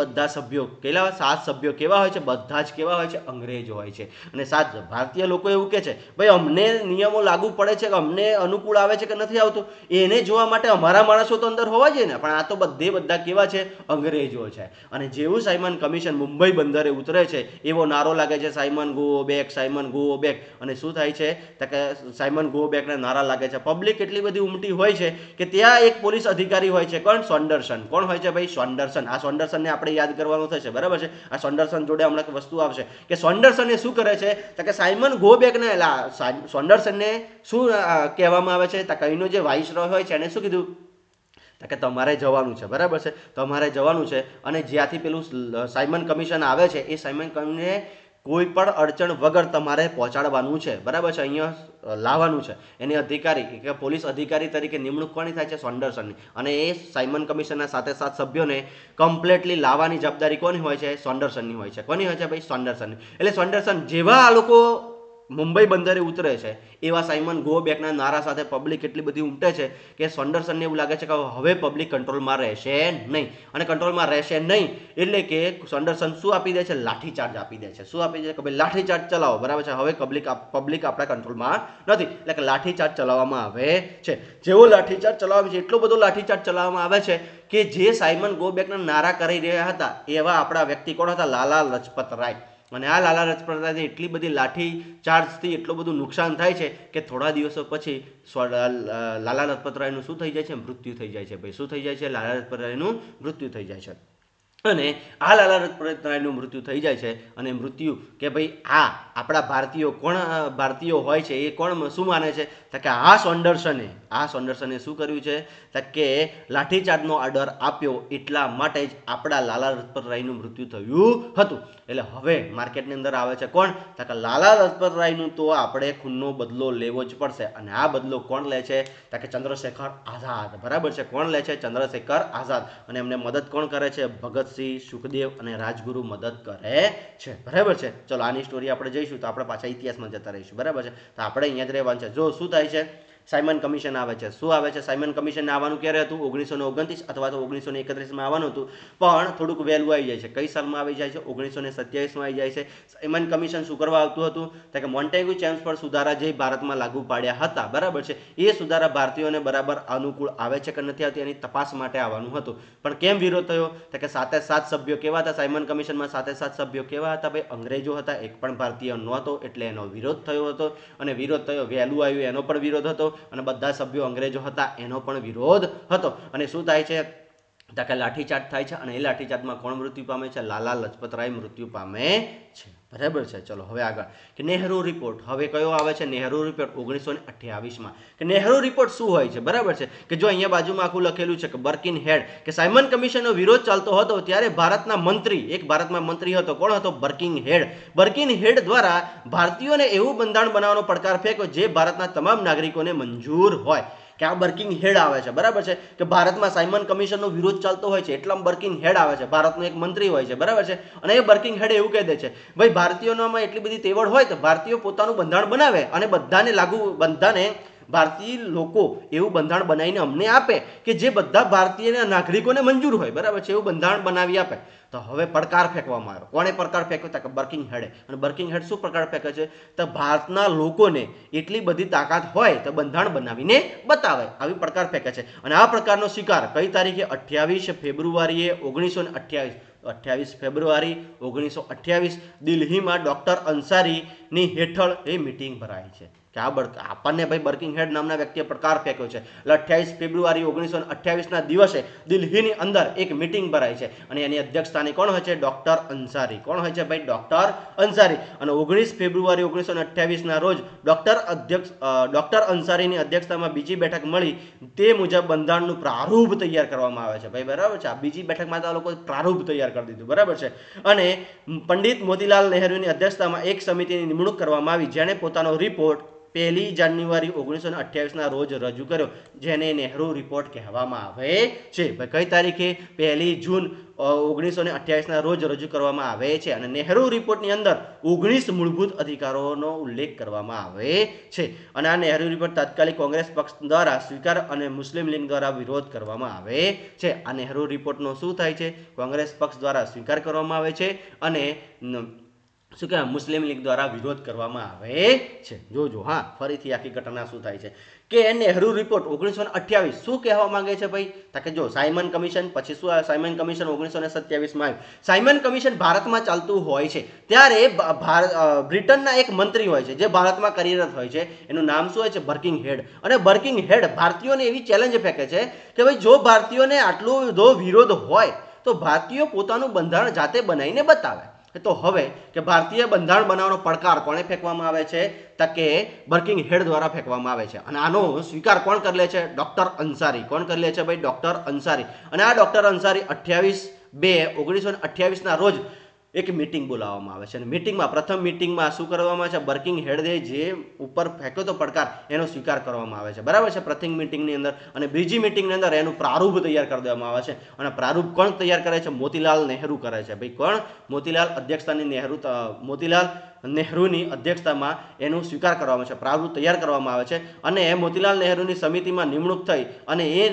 બધા સભ્યો કેટલા 7 સભ્યો કેવા હોય છે, બધા જ કેવા હોય છે, અંગ્રેજો હોય છે. અને ભારતીય લોકો એવું કે છે ભાઈ અમને નિયમો લાગુ પડે છે કે અમને અનુકૂળ આવે છે કે નથી આવતું, એને જોવા માટે અમારા માણસો તો અંદર હોવા જોઈએ ને. પણ આ તો બધા કેવા છે, અંગ્રેજો છે. અને જેવું સાયમન કમિશન મુંબઈ બંદરે ઉતરે છે એવો નારો લાગે છે, Simon go back, Simon go back. અને શું થાય છે કે સાયમન ગો બેકના નારા લાગે છે. પબ્લિક એટલી બધી ઉમટી હોય છે કે ત્યાં એક પોલીસ અધિકારી હોય છે, કોણ? સોન્ડરસન. કોણ હોય છે ભાઈ? સોન્ડરસન. આ સોન્ડરસનને આપણે યાદ કરવાનું થશે, બરાબર છે. આ સોન્ડરસન જોડે હમણાં વસ્તુ આવશે કે સોન્ડરસન શું કરે છે કે સાયમન ગો બેકને સોન્ડરસનને શું કહેવામાં આવે છે કે અહીંનો જે વાઇસરોય હોય છે એને શું કીધું કે તમારે જવાનું છે, બરાબર છે, તમારે જવાનું છે. અને જ્યાંથી પેલું સાયમન કમિશન આવે છે એ સાયમન કમિશને કોઈ પણ અડચણ વગર તમારે પહોંચાડવાનું છે, બરાબર છે, અહીંયા લાવવાનું છે. એની અધિકારી કે પોલીસ અધિકારી તરીકે નિમણૂક કોની થાય છે? સોન્ડરસનની. અને એ સાયમન કમિશનના 7 સભ્યોને કમ્પ્લીટલી લાવવાની જવાબદારી કોની હોય છે? સોન્ડરસનની હોય છે. કોની હોય છે ભાઈ? સોન્ડરસનની. એટલે સોન્ડરસન જેવા આ લોકો મુંબઈ બંદરે ઉતરે છે એવા સાયમન ગો બેકના નારા સાથે પબ્લિક એટલી બધી ઉમટે છે કે સોન્ડરસનને એવું લાગે છે કે હવે પબ્લિક કંટ્રોલમાં રહેશે નહીં. અને કંટ્રોલમાં રહેશે નહીં એટલે કે સોન્ડરસન શું આપી દે છે? લાઠીચાર્જ આપી દે છે. શું આપી દે કે ભાઈ લાઠીચાર્જ ચલાવો, બરાબર છે, હવે પબ્લિક આપણા કંટ્રોલમાં નથી. એટલે કે લાઠીચાર્જ ચલાવવામાં આવે છે. જેવો લાઠીચાર્જ ચલાવવામાં છે એટલો બધો લાઠીચાર્જ ચલાવવામાં આવે છે કે જે સાયમન ગો બેકના નારા કરી રહ્યા હતા એવા આપણા વ્યક્તિ કોણ હતા? લાલા લજપત રાય. અને આ લાલા લજપત રાયને એટલી બધી લાઠી ચાર્જથી એટલું બધું નુકસાન થાય છે કે થોડા દિવસો પછી લાલા લજપત રાયનું શું થઈ જાય છે? મૃત્યુ થઈ જાય છે. ભાઈ શું થઈ જાય છે? લાલા લજપત રાયનું મૃત્યુ થઈ જાય છે. અને આ લાલા લજપત રાયનું મૃત્યુ થઈ જાય છે. અને મૃત્યુ કે ભાઈ આ આપણા ભારતીયો હોય છે એ કોણ શું માને છે કે આ સોન્ડરસને શું કર્યું છે કે લાઠીચાર્જનો ઓર્ડર આપ્યો એટલા માટે જ આપણા લાલા લજપત રાયનું મૃત્યુ થયું હતું. એટલે હવે માર્કેટની અંદર આવે છે કોણ? કે લાલા લજપત રાયનું તો આપણે ખૂનનો બદલો લેવો જ પડશે. અને આ બદલો કોણ લે છે? કે ચંદ્રશેખર આઝાદ, બરાબર છે. કોણ લે છે? ચંદ્રશેખર આઝાદ. અને એમને મદદ કોણ કરે છે? ભગતસિંહ, સુખદેવ અને રાજગુરુ મદદ કરે છે, બરાબર છે. ચલો આની સ્ટોરી આપણે જઈશું તો આપણે પાછા ઇતિહાસમાં જતા રહીશું, બરાબર છે. તો આપણે અહીંયા જ રહેવાનું છે. જો શું થાય છે, સાયમન કમિશન આવે છે. શું આવે છે? સાયમન કમિશનને આવવાનું ક્યારે હતું? 1929 અથવા તો 1931માં આવવાનું હતું. પણ થોડુંક વહેલું આવી જાય છે. કઈ સાલમાં આવી જાય છે? 1927માં આવી જાય છે. સાયમન કમિશન શું કરવા આવતું હતું? કે મોન્ટેગ્યુ ચેમ્સફોર્ડ સુધારા જે ભારતમાં લાગુ પાડ્યા હતા, બરાબર છે, એ સુધારા ભારતીયોને બરાબર અનુકૂળ આવે છે કે નથી આવતી એની તપાસ માટે આવવાનું હતું. પણ કેમ વિરોધ થયો? કે 7 સભ્યો કેવા હતા સાયમન કમિશનમાં? 7 સભ્યો કેવા હતા ભાઈ? અંગ્રેજો હતા. એક પણ ભારતીય નહોતો એટલે એનો વિરોધ થયો હતો. અને વિરોધ થયો, વહેલું આવ્યું એનો પણ વિરોધ હતો. અને બધા સભ્યો અંગ્રેજો હતા એનો પણ વિરોધ હતો. અને શું થાય છે કે લાઠીચાર્જ થાય છે. અને એ લાઠીચાર્જમાં કોણ મૃત્યુ પામે છે? લાલા લજપત રાય મૃત્યુ પામે છે, બરાબર છે. ચલો હવે આગળ કે નહેરુ રિપોર્ટ. હવે કયો આવે છે? નહેરુ રિપોર્ટ 1928માં. કે નહેરુ રિપોર્ટ શું હોય છે? બરાબર છે. કે જો અહીંયા બાજુમાં આખું લખેલું છે કે બર્કિન હેડ, કે સાયમન કમિશનનો વિરોધ ચાલતો હતો ત્યારે ભારતમાં મંત્રી હતો. કોણ હતો? બર્કિન હેડ. બર્કિન હેડ દ્વારા ભારતીયોને એવું બંધારણ બનાવવાનો પડકાર ફેંક્યો જે ભારતના તમામ નાગરિકોને મંજૂર હોય. કે આ બર્કિંગ હેડ આવે છે, બરાબર છે. કે ભારતમાં સાયમન કમિશનનો વિરોધ ચાલતો હોય છે એટલામાં બર્કિંગ હેડ આવે છે. ભારતનો એક મંત્રી હોય છે, બરાબર છે. અને એ બર્કિંગ હેડ એવું કહી દે છે ભાઈ ભારતીયોમાં એટલી બધી તેવડ હોય તો ભારતીયો પોતાનું બંધારણ બનાવે અને બધાને ભારતીય લોકો એવું બંધારણ બનાવીને અમને આપે કે જે બધા ભારતીય નાગરિકોને મંજૂર હોય, બરાબર છે, એવું બંધારણ બનાવી આપે. તો હવે પડકાર ફેંકવામાં આવ્યો. કોણે પડકાર ફેંક્યો? કે બર્કિંગ હેડે. અને બર્કિંગ હેડ શું પડકાર ફેંકે છે? તો ભારતના લોકોને એટલી બધી તાકાત હોય તો બંધારણ બનાવીને બતાવે, આવી પડકાર ફેંકે છે. અને આ પ્રકારનો શિકાર કઈ તારીખે? 28 ફેબ્રુઆરીએ 1928 દિલ્હીમાં ડોક્ટર અંસારીની હેઠળ એ મિટિંગ ભરાય છે. કે આપણને ભાઈ બર્કિંગ હેડ નામના વ્યક્તિએ પડકાર ફેંક્યો છે. એટલે 28 ફેબ્રુઆરી 1928ના દિવસે દિલ્હીની અંદર એક મિટિંગ ભરાય છે. અને એની અધ્યક્ષસ્થાને કોણ હોય છે? ડોક્ટર અંસારી. કોણ હોય છે ભાઈ? ડોક્ટર અંસારી. અને 19 ફેબ્રુઆરી 1928ના રોજ ડોક્ટર અંસારીની અધ્યક્ષતામાં બીજી બેઠક મળી. તે મુજબ બંધારણનું પ્રારૂપ તૈયાર કરવામાં આવે છે, ભાઈ, બરાબર છે. આ બીજી બેઠકમાં તો આ લોકો પ્રારૂપ તૈયાર કરી દીધું, બરાબર છે. અને પંડિત મોતીલાલ નહેરુની અધ્યક્ષતામાં એક સમિતિની નિમણૂક કરવામાં આવી જેણે પોતાનો રિપોર્ટ 1 જાન્યુઆરી 1928ના રોજ રજૂ કર્યો, જેને નહેરુ રિપોર્ટ કહેવામાં આવે છે. કઈ તારીખે? 1 જૂન 1928ના રોજ રજૂ કરવામાં આવે છે અને નહેરુ રિપોર્ટની અંદર 19 મૂળભૂત અધિકારોનો ઉલ્લેખ કરવામાં આવે છે અને આ નહેરુ રિપોર્ટ તાત્કાલિક કોંગ્રેસ પક્ષ દ્વારા સ્વીકાર અને મુસ્લિમ લીગ દ્વારા વિરોધ કરવામાં આવે છે. આ નહેરુ રિપોર્ટનો શું થાય છે? કોંગ્રેસ પક્ષ દ્વારા સ્વીકાર કરવામાં આવે છે અને શું કહેવાય મુસ્લિમ લીગ દ્વારા વિરોધ કરવામાં આવે છે. જોજો હા ફરીથી આખી ઘટના શું થાય છે કે નહેરુ રિપોર્ટ 1928 શું કહેવા માંગે છે ભાઈ? કે જો સાયમન કમિશન, પછી શું સાયમન કમિશન 1927માં આવ્યું. સાયમન કમિશન ભારતમાં ચાલતું હોય છે ત્યારે બ્રિટનના એક મંત્રી હોય છે જે ભારતમાં કાર્યરત હોય છે, એનું નામ શું હોય છે? બર્કિંગ હેડ. અને બર્કિંગ હેડ ભારતીયોને એવી ચેલેન્જ ફેંકે છે કે ભાઈ જો ભારતીયોને આટલો બધો વિરોધ હોય તો ભારતીયો પોતાનું બંધારણ જાતે બનાવીને બતાવે. તો હવે કે ભારતીય બંધારણ બનાવવાનો પડકાર કોને ફેંકવામાં આવે છે? કે બર્કિંગ હેડ દ્વારા ફેંકવામાં આવે છે અને આનો સ્વીકાર કોણ કરી લે છે? ડોક્ટર અંસારી. કોણ કરી લે છે ભાઈ? ડોક્ટર અંસારી. અને આ ડોક્ટર અંસારી 28/2/1928ના રોજ એક મીટિંગ બોલાવવામાં આવે છે અને મીટિંગમાં પ્રથમ મીટિંગમાં શું કરવામાં આવે છે? બર્કિંગ હેડે જે ઉપર ફેંક્યો તો પડકાર એનો સ્વીકાર કરવામાં આવે છે, બરાબર છે, પ્રથમ મીટિંગની અંદર. અને બીજી મીટિંગની અંદર એનું પ્રારૂપ તૈયાર કરી દેવામાં આવે છે અને પ્રારૂપ કોણ તૈયાર કરે છે? મોતીલાલ નહેરુ કરે છે. ભાઈ કોણ? મોતીલાલ નહેરુની અધ્યક્ષતામાં એનું સ્વીકાર કરવામાં આવે છે, પ્રારૂપ તૈયાર કરવામાં આવે છે અને મોતીલાલ નહેરુની સમિતિમાં નિમણૂક થઈ અને એ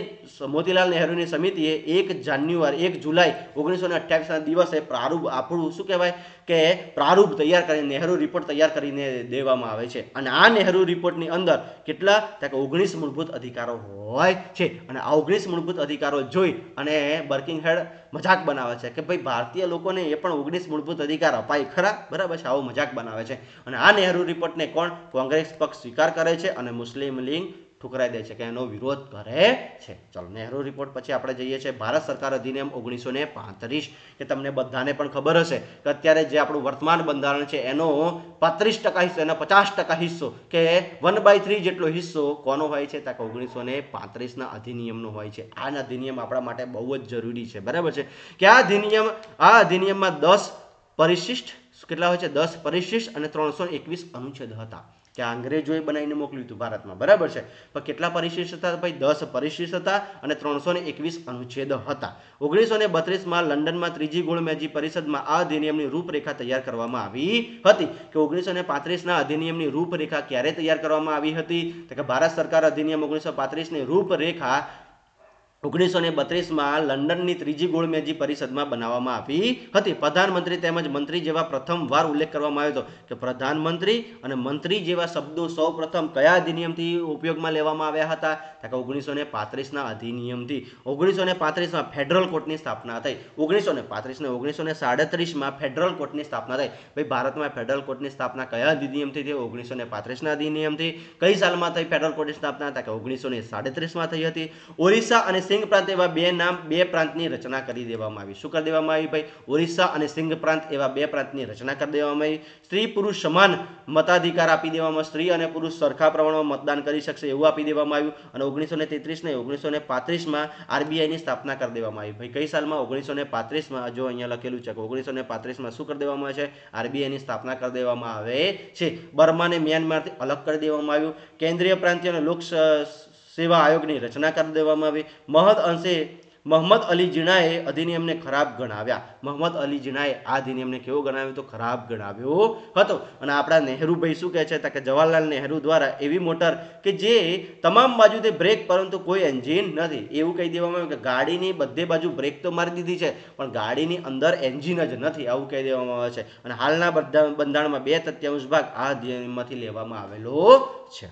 મોતીલાલ નહેરુની સમિતિએ 1 જુલાઈ 1928ના દિવસે પ્રારૂપ આપણું શું કહેવાય કે પ્રારૂપ તૈયાર કરીને નહેરુ રિપોર્ટ તૈયાર કરીને દેવામાં આવે છે. અને આ નહેરુ રિપોર્ટની અંદર કેટલા? કે 19 મૂળભૂત અધિકારો હોય છે અને આ 19 મૂળભૂત અધિકારો જોઈ અને બર્કિંગ હેડ મજાક બનાવે છે કે ભાઈ ભારતીય લોકોને એ પણ 19 મૂળભૂત અધિકાર અપાય ખરા, બરાબર છે, આવો મજાક બનાવે છે. અને આ નહેરુ રિપોર્ટને કોણ? કોંગ્રેસ પક્ષ સ્વીકાર કરે છે અને મુસ્લિમ લીગ ઠુકરાઈ દે છે કે એનો વિરોધ કરે છે. ચલો નહેરુ રિપોર્ટ પછી આપણે જઈએ છીએ ભારત સરકાર અધિનિયમ 1935 કે તમને બધાને પણ ખબર હશે કે અત્યારે જે આપણું વર્તમાન બંધારણ છે એનો 35% હિસ્સો, એનો 50% હિસ્સો કે 1/3 જેટલો હિસ્સો કોનો હોય છે? કે 1935ના અધિનિયમનો હોય છે. આ અધિનિયમ આપણા માટે બહુ જ જરૂરી છે, બરાબર છે, કે આ અધિનિયમમાં 10 પરિશિષ્ટ કેટલા હોય છે? 10 પરિશિષ્ટ અને 321 અનુચ્છેદ હતા કે અંગ્રેજોએ બનાવીને મોકલ્યું હતું ભારતમાં, બરાબર છે. પણ કેટલા પરિશિષ્ટ હતા ભાઈ? 10 પરિશિષ્ટ હતા અને 321 અનુચ્છેદ હતા. 1932માં લંડનમાં ત્રીજી ગોળમેજી પરિષદમાં આ અધિનિયમની રૂપરેખા તૈયાર કરવામાં આવી હતી. કે 1935ના અધિનિયમની રૂપરેખા ક્યારે તૈયાર કરવામાં આવી હતી? તો કે ભારત સરકાર અધિનિયમ 1935ની રૂપરેખા 1932માં લંડનની ત્રીજી ગોળમેજી પરિષદમાં બનાવવામાં આવી હતી. પ્રધાનમંત્રી તેમજ મંત્રી જેવા પ્રથમ વાર ઉલ્લેખ કરવામાં આવ્યો હતો કે પ્રધાનમંત્રી અને મંત્રી જેવા શબ્દો સૌ પ્રથમ કયા અધિનિયમથી ઉપયોગમાં લેવામાં આવ્યા હતા? કે 1935ના અધિનિયમથી. 1935માં ફેડરલ કોર્ટની સ્થાપના થઈ. 1935 ફેડરલ કોર્ટની સ્થાપના થઈ. ભાઈ ભારતમાં ફેડરલ કોર્ટની સ્થાપના કયા અધિનિયમથી થઈ? 1935ના અધિનિયમથી. કઈ સાલમાં થઈ ફેડરલ કોર્ટની સ્થાપના? કે 1937માં થઈ હતી. ઓરિસ્સા અને સિંધ પ્રાંત એવા બે પ્રાંતની રચના કરી દેવામાં આવી. શું કરી દેવામાં આવી ભાઈ? ઓરિસ્સા અને સિંધ પ્રાંત એવા 2 પ્રાંતની રચના કરી દેવામાં આવી. સ્ત્રી પુરુષ સમાન મતાધિકાર આપી દેવામાં, સ્ત્રી અને પુરુષ સરખા પ્રમાણમાં મતદાન કરી શકશે એવું આપી દેવામાં આવ્યું. અને 1933 ને 1935માં આરબીઆઈની સ્થાપના કરી દેવામાં આવી. ભાઈ કઈ સાલમાં? 1935માં. જો અહીંયા લખેલું છે કે 1935માં શું કરી દેવામાં આવે છે? આરબીઆઈની સ્થાપના કરી દેવામાં આવે છે. બર્માને મ્યાનમારથી અલગ કરી દેવામાં આવ્યું. કેન્દ્રીય પ્રાંતીય અને લોક સેવા આયોગની રચના કરી દેવામાં આવી. મોહમ્મદ અલી જીણાએ અધિનિયમને ખરાબ ગણાવ્યા. મોહમ્મદ અલી જીણાએ આ અધિનિયમને કેવો ગણાવ્યો? તો ખરાબ ગણાવ્યો હતો. અને આપણા નહેરુભાઈ શું કહે છે? કે જવાહરલાલ નહેરુ દ્વારા એવી મોટર કે જે તમામ બાજુથી બ્રેક પરંતુ કોઈ એન્જિન નથી, એવું કહી દેવામાં આવ્યું કે ગાડીની બધે બાજુ બ્રેક તો મારી દીધી છે પણ ગાડીની અંદર એન્જિન જ નથી, આવું કહી દેવામાં આવે છે. અને હાલના બંધારણમાં 2/3 ભાગ આ અધિનિયમમાંથી લેવામાં આવેલો છે.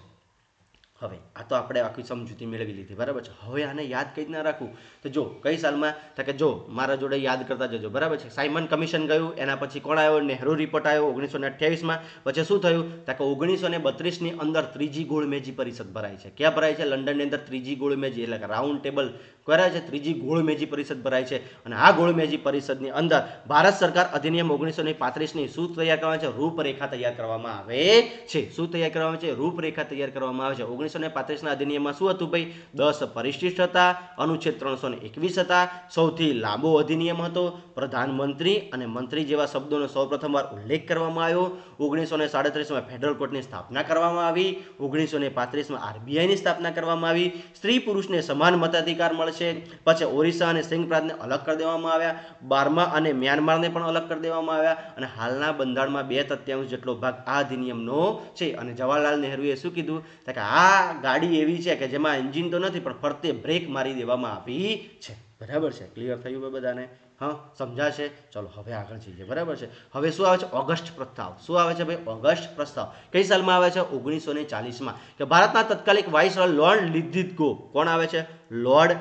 હવે આ તો આપણે આખી સમજૂતી મેળવી લીધી, બરાબર છે. હવે આને યાદ કઈ રીતના રાખવું? તો જો કઈ સાલમાં? તો કે જો મારા જોડે યાદ કરતા જજો, બરાબર છે. સાયમન કમિશન ગયું, એના પછી કોણ આવ્યો? નહેરુ રિપોર્ટ આવ્યો 1928માં. પછી શું થયું? તો કે 1932ની અંદર ત્રીજી ગોળમેજી પરિષદ ભરાય છે. ક્યાં ભરાય છે? લંડનની અંદર ત્રીજી ગોળમેજી એટલે કે રાઉન્ડ ટેબલ કરાય છે. ત્રીજી ગોળમેજી પરિષદ ભરાય છે અને આ ગોળમેજી પરિષદની અંદર ભારત સરકાર અધિનિયમ 1935ની શું તૈયાર કરવામાં છે? રૂપરેખા તૈયાર કરવામાં આવે છે. શું તૈયાર કરવામાં આવે છે? રૂપરેખા તૈયાર કરવામાં આવે છે. 1935ના અધિનિયમમાં શું હતું ભાઈ? 10 પરિશિષ્ટ હતા, અનુચ્છેદ 321 હતા, સૌથી લાંબો અધિનિયમ હતો, પ્રધાનમંત્રી અને મંત્રી જેવા શબ્દોનો સૌપ્રથમવાર ઉલ્લેખ કરવામાં આવ્યો, 1937માં ફેડરલ કોર્ટની સ્થાપના કરવામાં આવી, 1935માં આરબીઆઈની સ્થાપના કરવામાં આવી, સ્ત્રી પુરુષને સમાન મતાધિકાર મળશે, પછી ઓરિસ્સા અને સિંધ પ્રાંતને અલગ કરી દેવામાં આવ્યા, બાર્મા અને મ્યાનમારને પણ અલગ કરી દેવામાં આવ્યા, અને હાલના બંધારણમાં 2/3 જેટલો ભાગ આ અધિનિયમનો છે. અને જવાહરલાલ નહેરુએ શું કીધું કે આ ગાડી એવી છે કે જેમાં એન્જિન તો નથી પણ ફરતે બ્રેક મારી દેવામાં આવી છે. બરાબર છે? ક્લિયર થયું બધાને? હા, સમજાશે? ચલો હવે આગળ જઈએ. બરાબર છે? હવે શું આવે છે? ઓગસ્ટ પ્રસ્તાવ. શું આવે છે ભાઈ? ઓગસ્ટ પ્રસ્તાવ કઈ સાલમાં આવે છે? 1940માં. કે ભારતના તત્કાલિક વાઇસરોય લોર્ડ લિથગો, કોણ આવે છે? લોર્ડ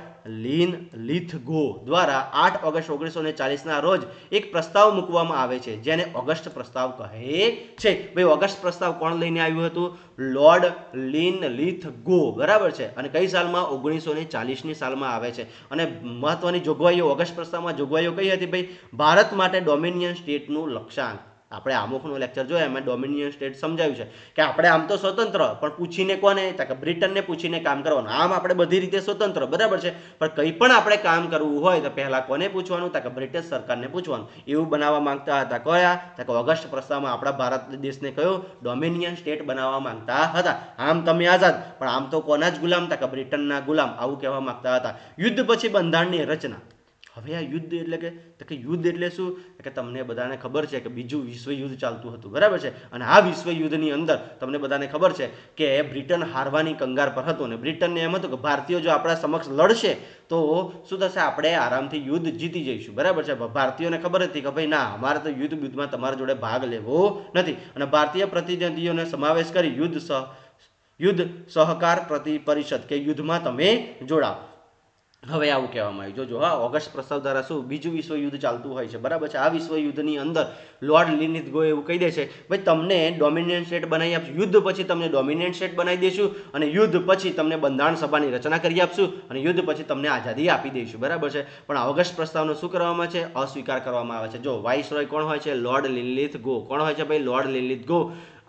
લિથગો દ્વારા 8 ઓગસ્ટ 1940ના રોજ એક પ્રસ્તાવ મૂકવામાં આવે છે જેને ઓગસ્ટ પ્રસ્તાવ કહે છે. ભાઈ ઓગસ્ટ પ્રસ્તાવ કોણ લઈને આવ્યું હતું? લોર્ડ લિથગો. બરાબર છે? અને કઈ સાલમાં? 1940ની સાલમાં આવે છે. અને મહત્વની જોગવાઈઓ ઓગસ્ટ પ્રસ્તાવમાં જોગવાઈઓ કઈ હતી ભાઈ? ભારત માટે ડોમિનિયન સ્ટેટનું લક્ષ્યાંક. આપણે આમુખનો લેક્ચર જોયો એમાં ડોમિનિયન સ્ટેટ સમજાવ્યું છે કે આપણે આમ તો સ્વતંત્ર પણ પૂછીને કોને? કે બ્રિટનને પૂછીને કામ કરવાનું. આમ આપણે બધી રીતે સ્વતંત્ર, બરાબર છે, પણ કંઈ પણ આપણે કામ કરવું હોય તો પહેલા કોને પૂછવાનું? કે બ્રિટિશ સરકારને પૂછવાનું. એવું બનાવવા માંગતા હતા. કયા? કે ઓગસ્ટ પ્રસ્તાવમાં આપણા ભારત દેશને કયો? ડોમિનિયન સ્ટેટ બનાવવા માંગતા હતા. આમ તમે આઝાદ પણ આમ તો કોના જ ગુલામ? કે બ્રિટનના ગુલામ. આવું કહેવા માંગતા હતા. યુદ્ધ પછી બંધારણની રચના. હવે આ યુદ્ધ એટલે કે યુદ્ધ એટલે શું? કે તમને બધાને ખબર છે કે બીજું વિશ્વ યુદ્ધ ચાલતું હતું. બરાબર છે? અને આ વિશ્વ યુદ્ધની અંદર તમને બધાને ખબર છે કે બ્રિટન હારવાની કંગાર પર હતું અને બ્રિટનને એમ હતું કે ભારતીયો જો આપણા સમક્ષ લડશે તો શું થશે? આપણે આરામથી યુદ્ધ જીતી જઈશું. બરાબર છે? ભારતીયોને ખબર હતી કે ભાઈ ના, અમારે તો યુદ્ધમાં તમારા જોડે ભાગ લેવો નથી. અને ભારતીય પ્રતિનિધિઓને સમાવેશ કરી યુદ્ધ સહકાર પરિષદ કે યુદ્ધમાં તમે જોડાઓ. હવે આવું કહેવામાં આવ્યું. જોજો હા, ઓગસ્ટ પ્રસ્તાવ દ્વારા શું? બીજું વિશ્વ યુદ્ધ ચાલતું હોય છે. બરાબર છે? આ વિશ્વ યુદ્ધની અંદર લોર્ડ લિથગો એવું કહી દે છે ભાઈ તમને ડોમિનિયન સ્ટેટ બનાવી આપશું. યુદ્ધ પછી તમને ડોમિનિયન સ્ટેટ બનાવી દઈશું અને યુદ્ધ પછી તમને બંધારણ સભાની રચના કરી આપશું અને યુદ્ધ પછી તમને આઝાદી આપી દઈશું. બરાબર છે? પણ આ ઓગસ્ટ પ્રસ્તાવનો શું કરવામાં છે? અસ્વીકાર કરવામાં આવે છે. જો વાઇસરોય કોણ હોય છે? લોર્ડ લિથગો. કોણ હોય છે ભાઈ? લોર્ડ લિથગો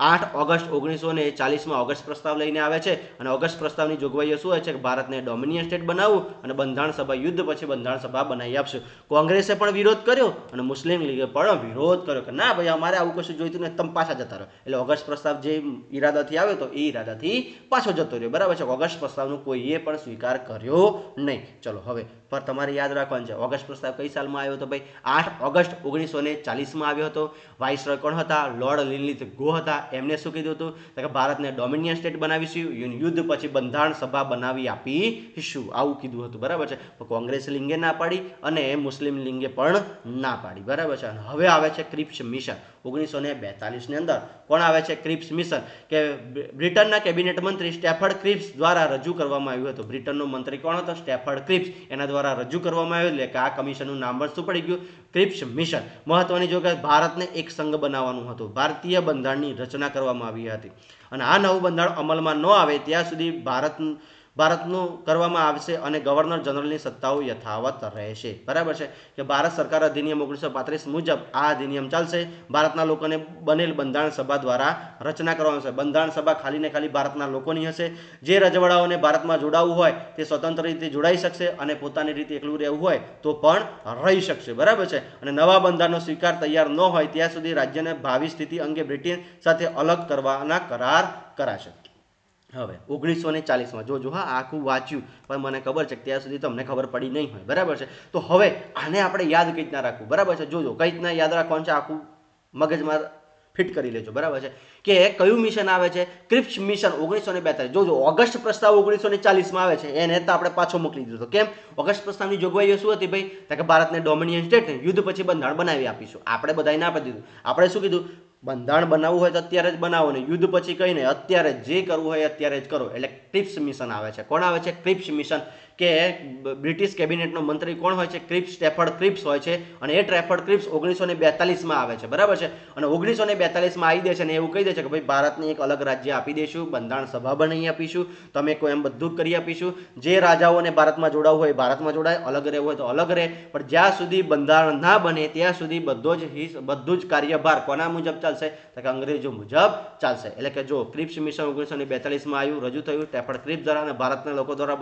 8 ઓગસ્ટ 1940માં ઓગસ્ટ પ્રસ્તાવ લઈને આવે છે. અને ઓગસ્ટ પ્રસ્તાવની જોગવાઈઓ શું હોય છે? કે ભારતને ડોમિનિયન સ્ટેટ બનાવવું અને બંધારણ સભા, યુદ્ધ પછી બંધારણ સભા બનાવી આપશું. કોંગ્રેસે પણ વિરોધ કર્યો અને મુસ્લિમ લીગે પણ વિરોધ કર્યો કે ના ભાઈ અમારે આવું કશું જોઈતું ને, તમે પાછા જતા રહો. એટલે ઓગસ્ટ પ્રસ્તાવ જે ઈરાદાથી આવ્યો તો એ ઈરાદાથી પાછો જતો રહ્યો. બરાબર છે? ઓગસ્ટ પ્રસ્તાવનો કોઈએ પણ સ્વીકાર કર્યો નહીં. ચલો હવે પર તમારે યાદ રાખવાનું છે ઓગસ્ટ પ્રસ્તાવ કઈ સાલમાં આવ્યો હતો ભાઈ? 8 ઓગસ્ટ 1940માં આવ્યો હતો. વાઇસરોય કોણ હતા? લોર્ડ લિથગો હતા. એમને શું કીધું હતું? કે ભારતને ડોમિનિયન સ્ટેટ બનાવીશું, યુદ્ધ પછી બંધારણ સભા બનાવી આપીશું. આવું કીધું હતું. બરાબર છે? કોંગ્રેસ લિંગે ના પાડી અને મુસ્લિમ લીગે પણ ના પાડી. બરાબર છે? અને હવે આવે છે ક્રિપ્સ મિશન 1942ની અંદર. કોણ આવે છે? ક્રિપ્સ મિશન કે બ્રિટનના કેબિનેટ મંત્રી સ્ટેફર્ડ ક્રિપ્સ દ્વારા રજૂ કરવામાં આવ્યું હતું. બ્રિટનનો મંત્રી કોણ હતો? Stafford Cripps. એના દ્વારા રજૂ કરવામાં આવ્યું. એટલે કે આ કમિશનનું નામ પણ શું પડી ગયું? Cripps mission. મહત્વની જોગવાઈ, ભારતને એક સંઘ બનાવવાનું હતું. ભારતીય બંધારણની રચના કરવામાં આવી હતી અને આ નવું બંધારણ અમલમાં ન આવે ત્યાં સુધી ભારતનું કરવામાં આવશે અને ગવર્નર જનરલની સત્તાઓ યથાવત રહેશે. બરાબર છે? કે ભારત સરકાર અધિનિયમ 1935 મુજબ આ અધિનિયમ ચાલશે. ભારતના લોકોને બનેલ બંધારણ સભા દ્વારા રચના કરવામાં આવશે. બંધારણ સભા ખાલી ને ખાલી ભારતના લોકોની હશે. જે રજવાડાઓને ભારતમાં જોડાવવું હોય તે સ્વતંત્ર રીતે જોડાઈ શકશે અને પોતાની રીતે એકલું રહેવું હોય તો પણ રહી શકશે. બરાબર છે? અને નવા બંધારણનો સ્વીકાર તૈયાર ન હોય ત્યાં સુધી રાજ્યને ભાવિ સ્થિતિ અંગે બ્રિટન સાથે અલગ કરવાના કરાર કરાશે. હવે 1940માં જોજો હા, આખું વાંચ્યું પણ મને ખબર છે કે ત્યાં સુધી તમને ખબર પડી નહીં હોય. બરાબર છે? તો હવે આને આપણે યાદ કઈ રીતના રાખવું? બરાબર છે? જોજો કઈ રીતના યાદ રાખવાનું છે આખું મગજમાં ફિટ કરી લેજો. બરાબર છે? કે કયું મિશન આવે છે? Cripps mission 1942. જોજો ઓગસ્ટ પ્રસ્તાવ 1940માં આવે છે એને તો આપણે પાછો મોકલી દીધો. કેમ? ઓગસ્ટ પ્રસ્તાવની જોગવાઈઓ શું હતી ભાઈ? કે ભારતને ડોમિનિયન સ્ટેટ યુદ્ધ પછી બંધારણ બનાવી આપીશું. આપણે બધાને ના આપી દીધું. આપણે શું કીધું? બંધારણ બનાવવું હોય તો અત્યારે જ બનાવો ને યુદ્ધ પછી કઈ નહીં, અત્યારે જે કરવું હોય અત્યારે જ કરો. એટલે ક્રિપ્સ મિશન આવે છે. કોણ આવે છે? ક્રિપ્સ મિશન કે બ્રિટિશ કેબિનેટનો મંત્રી કોણ હોય છે? સ્ટેફર્ડ ક્રિપ્સ હોય છે. અને એ સ્ટેફર્ડ ક્રિપ્સ 1942માં આવે છે, બરાબર છે. અને 1942માં આવી દે છે અને એવું કહી દે છે કે ભાઈ ભારતને એક અલગ રાજ્ય આપી દઈશું, બંધારણ સભા બનાવી આપીશું, તમે કોઈ એમ બધું કરી આપીશું. જે રાજાઓને ભારતમાં જોડાવવું હોય ભારતમાં જોડાય, અલગ રહેવું હોય તો અલગ રહે, પણ જ્યાં સુધી બંધારણ ના બને ત્યાં સુધી બધું જ કાર્યભાર કોના મુજબ ચાલશે? તો કે અંગ્રેજો મુજબ ચાલશે. એટલે કે જો ક્રિપ્સ મિશન 1942માં આવ્યું, રજૂ થયું સ્ટેફર્ડ ક્રિપ્સ દ્વારા, અને ભારતના લોકો દ્વારા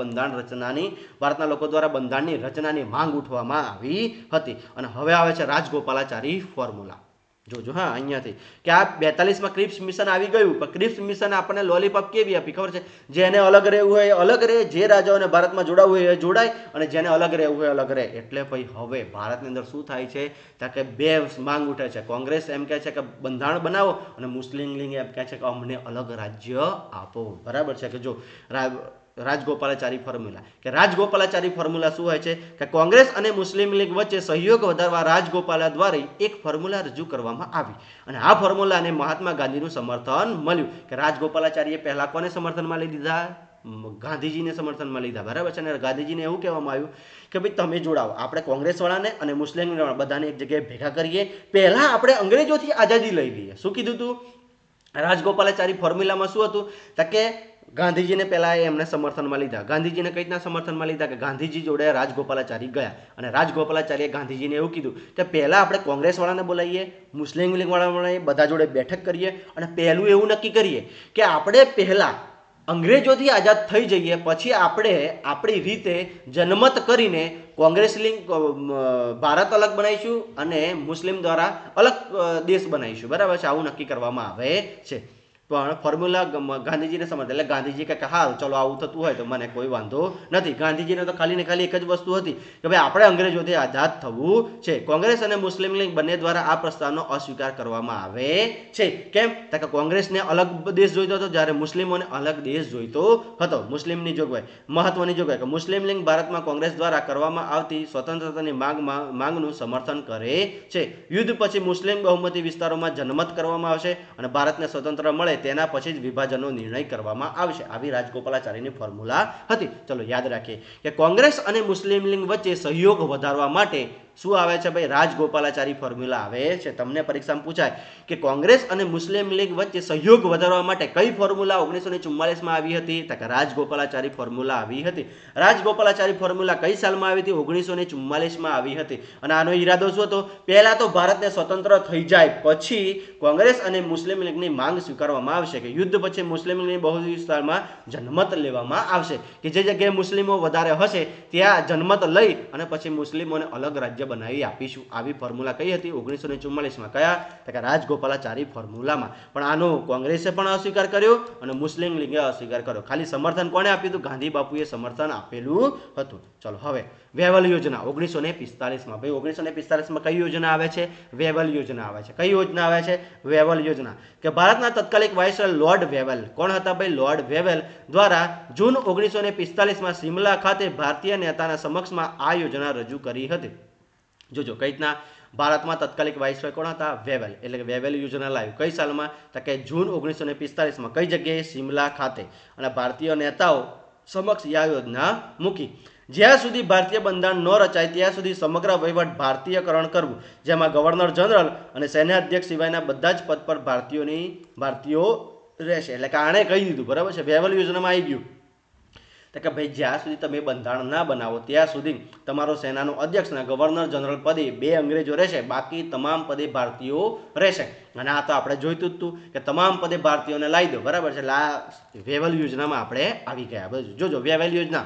બંધારણની રચનાની માંગ ઉઠવામાં આવી હતી. અને હવે આવે છે રાજગોપાલાચારી ફોર્મ્યુલા. જોજો હા, અહીંયાથી કે આ 42માં ક્રિપ્સ મિશન આવી ગયું, પણ ક્રિપ્સ મિશન આપણને લોલીપોપ કેવી આપી ખબર છે? જેને અલગ રહેવું હોય અલગ રહે, જે રાજાઓને ભારતમાં જોડાવવું હોય એ જોડાય, અને જેને અલગ રહેવું હોય અલગ રહે. એટલે ભાઈ હવે ભારતની અંદર શું થાય છે? ત્યાં કે બે માંગ ઉઠે છે. કોંગ્રેસ એમ કહે છે કે બંધારણ બનાવો, અને મુસ્લિમ લીગ એમ કહે છે કે અમને અલગ રાજ્ય આપો. બરાબર છે કે જો રાજગોપાલાચારી ફોર્મ્યુલા, કે રાજગોપાલાચારી ફોર્મ્યુલા શું હોય છે? કે કોંગ્રેસ અને મુસ્લિમ લીગ વચ્ચે સહયોગ વધારવા રાજગોપાલા દ્વારા એક ફોર્મ્યુલા રજૂ કરવામાં આવી, અને આ ફોર્મ્યુલાને મહાત્મા ગાંધીનું સમર્થન મળ્યું. કે રાજગોપાલાચારીએ પહેલા કોને સમર્થનમાં લઈ લીધા? ગાંધીજીને સમર્થનમાં લીધા, બરાબર છે. અને ગાંધીજીને એવું કહેવામાં આવ્યું કે ભાઈ તમે જોડાવો, આપણે કોંગ્રેસવાળાને અને મુસ્લિમ બધાને એક જગ્યાએ ભેગા કરીએ, પહેલા આપણે અંગ્રેજોથી આઝાદી લઈ લઈએ. શું કીધું હતું રાજગોપાલાચારી ફોર્મ્યુલામાં? શું હતું? તો કે ગાંધીજીને પહેલા એમને સમર્થનમાં લીધા. ગાંધીજીને કઈ રીતના સમર્થનમાં લીધા? કે ગાંધીજી જોડે રાજગોપાલાચારી ગયા, અને રાજગોપાલાચારીએ ગાંધીજીને એવું કીધું કે પહેલા આપણે કોંગ્રેસવાળાને બોલાવીએ, મુસ્લિમ લીગવાળાને બોલાવીએ, બધા જોડે બેઠક કરીએ, અને પહેલું એવું નક્કી કરીએ કે આપણે પહેલા અંગ્રેજોથી આઝાદ થઈ જઈએ, પછી આપણે આપણી રીતે જનમત કરીને કોંગ્રેસ લીગ ભારત અલગ બનાવીશું અને મુસ્લિમ દ્વારા અલગ દેશ બનાવીશું, બરાબર છે. આવું નક્કી કરવામાં આવે છે. પણ ફોર્મ્યુલા ગાંધીજીને સમર્થન, એટલે ગાંધીજી કે હા ચલો આવું થતું હોય તો મને કોઈ વાંધો નથી. ગાંધીજીને તો ખાલી ને ખાલી એક જ વસ્તુ હતી કે ભાઈ આપણે અંગ્રેજોથી આઝાદ થવું છે. કોંગ્રેસ અને મુસ્લિમ લીગ બંને દ્વારા આ પ્રસ્તાવનો અસ્વીકાર કરવામાં આવે છે. કેમ? કે કોંગ્રેસને અલગ દેશ જોઈતો હતો, જ્યારે મુસ્લિમોને અલગ દેશ જોઈતો હતો. મુસ્લિમની જોગવાઈ, મહત્વની જોગવાઈ કે મુસ્લિમ લીગ ભારતમાં કોંગ્રેસ દ્વારા કરવામાં આવતી સ્વતંત્રતાની માંગનું સમર્થન કરે છે. યુદ્ધ પછી મુસ્લિમ બહુમતી વિસ્તારોમાં જનમત કરવામાં આવશે, અને ભારતને સ્વતંત્ર મળે તેના પછી જ વિભાજનનો નિર્ણય કરવામાં આવશે. આવી રાજગોપાલાચારીની ફોર્મ્યુલા હતી. ચલો યાદ રાખીએ કે કોંગ્રેસ અને મુસ્લિમ લીગ વચ્ચે સહયોગ વધારવા માટે શું આવે છે ભાઈ? રાજગોપાલાચારી ફોર્મ્યુલા આવે છે. તમને પરીક્ષામાં પૂછાય કે કોંગ્રેસ અને મુસ્લિમ લીગ વચ્ચે સહયોગ વધારવા માટે કઈ ફોર્મ્યુલા 1944માં આવી હતી? તો કે રાજગોપાલાચારી ફોર્મ્યુલા આવી હતી. રાજગોપાલાચારી ફોર્મ્યુલા કઈ સાલમાં આવી હતી? 1944માં આવી હતી. અને આનો ઈરાદો શું હતો? પહેલા તો ભારતને સ્વતંત્ર થઈ જાય, પછી કોંગ્રેસ અને મુસ્લિમ લીગની માંગ સ્વીકારવામાં આવશે કે યુદ્ધ પછી મુસ્લિમ લીગની બહુમતી વિસ્તારમાં જનમત લેવામાં આવશે, કે જે જગ્યાએ મુસ્લિમો વધારે હશે ત્યાં જનમત લઈ અને પછી મુસ્લિમોને અલગ રાજ્ય બનાવી આપીશું. આવી ફોર્મ્યુલા કઈ હતી? 1944માં. કયા? તો કે રાજગોપાલાચારી ફોર્મ્યુલામાં. પણ આનો કોંગ્રેસે પણ અસ્વીકાર કર્યો અને મુસ્લિમ લીગે અસ્વીકાર કર્યો. ખાલી સમર્થન કોણે આપ્યું હતું? ગાંધી બાપુએ સમર્થન આપેલું હતું. ચલો હવે વેવલ યોજના 1945માં. ભાઈ 1945માં કઈ યોજના આવે છે? વેવલ યોજના આવે છે. કઈ યોજના આવે છે? વેવલ યોજના. કે ભારતના તત્કાલીન વાઇસરોય લોર્ડ વેવલ, કોણ હતા ભાઈ? લોર્ડ વેવલ દ્વારા જૂન 1945માં સિમલા ખાતે ભારતીય નેતાના સમક્ષમાં આ યોજના રજૂ કરી હતી. જોજો કઈ રીતના ભારતમાં તત્કાલિક વાઇસરોય કોણ હતા? વેવલ. એટલે કે વેવલ યોજના લાવ્યું કઈ સાલમાં? તો કે જૂન 1945માં. કઈ જગ્યાએ? સિમલા ખાતે. અને ભારતીય નેતાઓ સમક્ષ આ યોજના મૂકી. જ્યાં સુધી ભારતીય બંધારણ ન રચાય ત્યાં સુધી સમગ્ર વહીવટ ભારતીયકરણ કરવું, જેમાં ગવર્નર જનરલ અને સૈન્યાધ્યક્ષ સિવાયના બધા જ પદ પર ભારતીયો રહેશે. એટલે કે આણે કહી દીધું, બરાબર છે. વેવલ યોજનામાં આવી ગયું કે ભાઈ જ્યાં સુધી તમે બંધારણ ના બનાવો ત્યાં સુધી તમારો સેનાનો અધ્યક્ષ અને ગવર્નર જનરલ પદે 2 અંગ્રેજો રહેશે, બાકી તમામ પદે ભારતીયો રહેશે. અને આ તો આપણે જોઈતું જ હતું કે તમામ પદે ભારતીયોને લાવી દો, બરાબર છે. એટલે આ વેવલ યોજનામાં આપણે આવી ગયા. બધું જોજો વેવલ યોજના,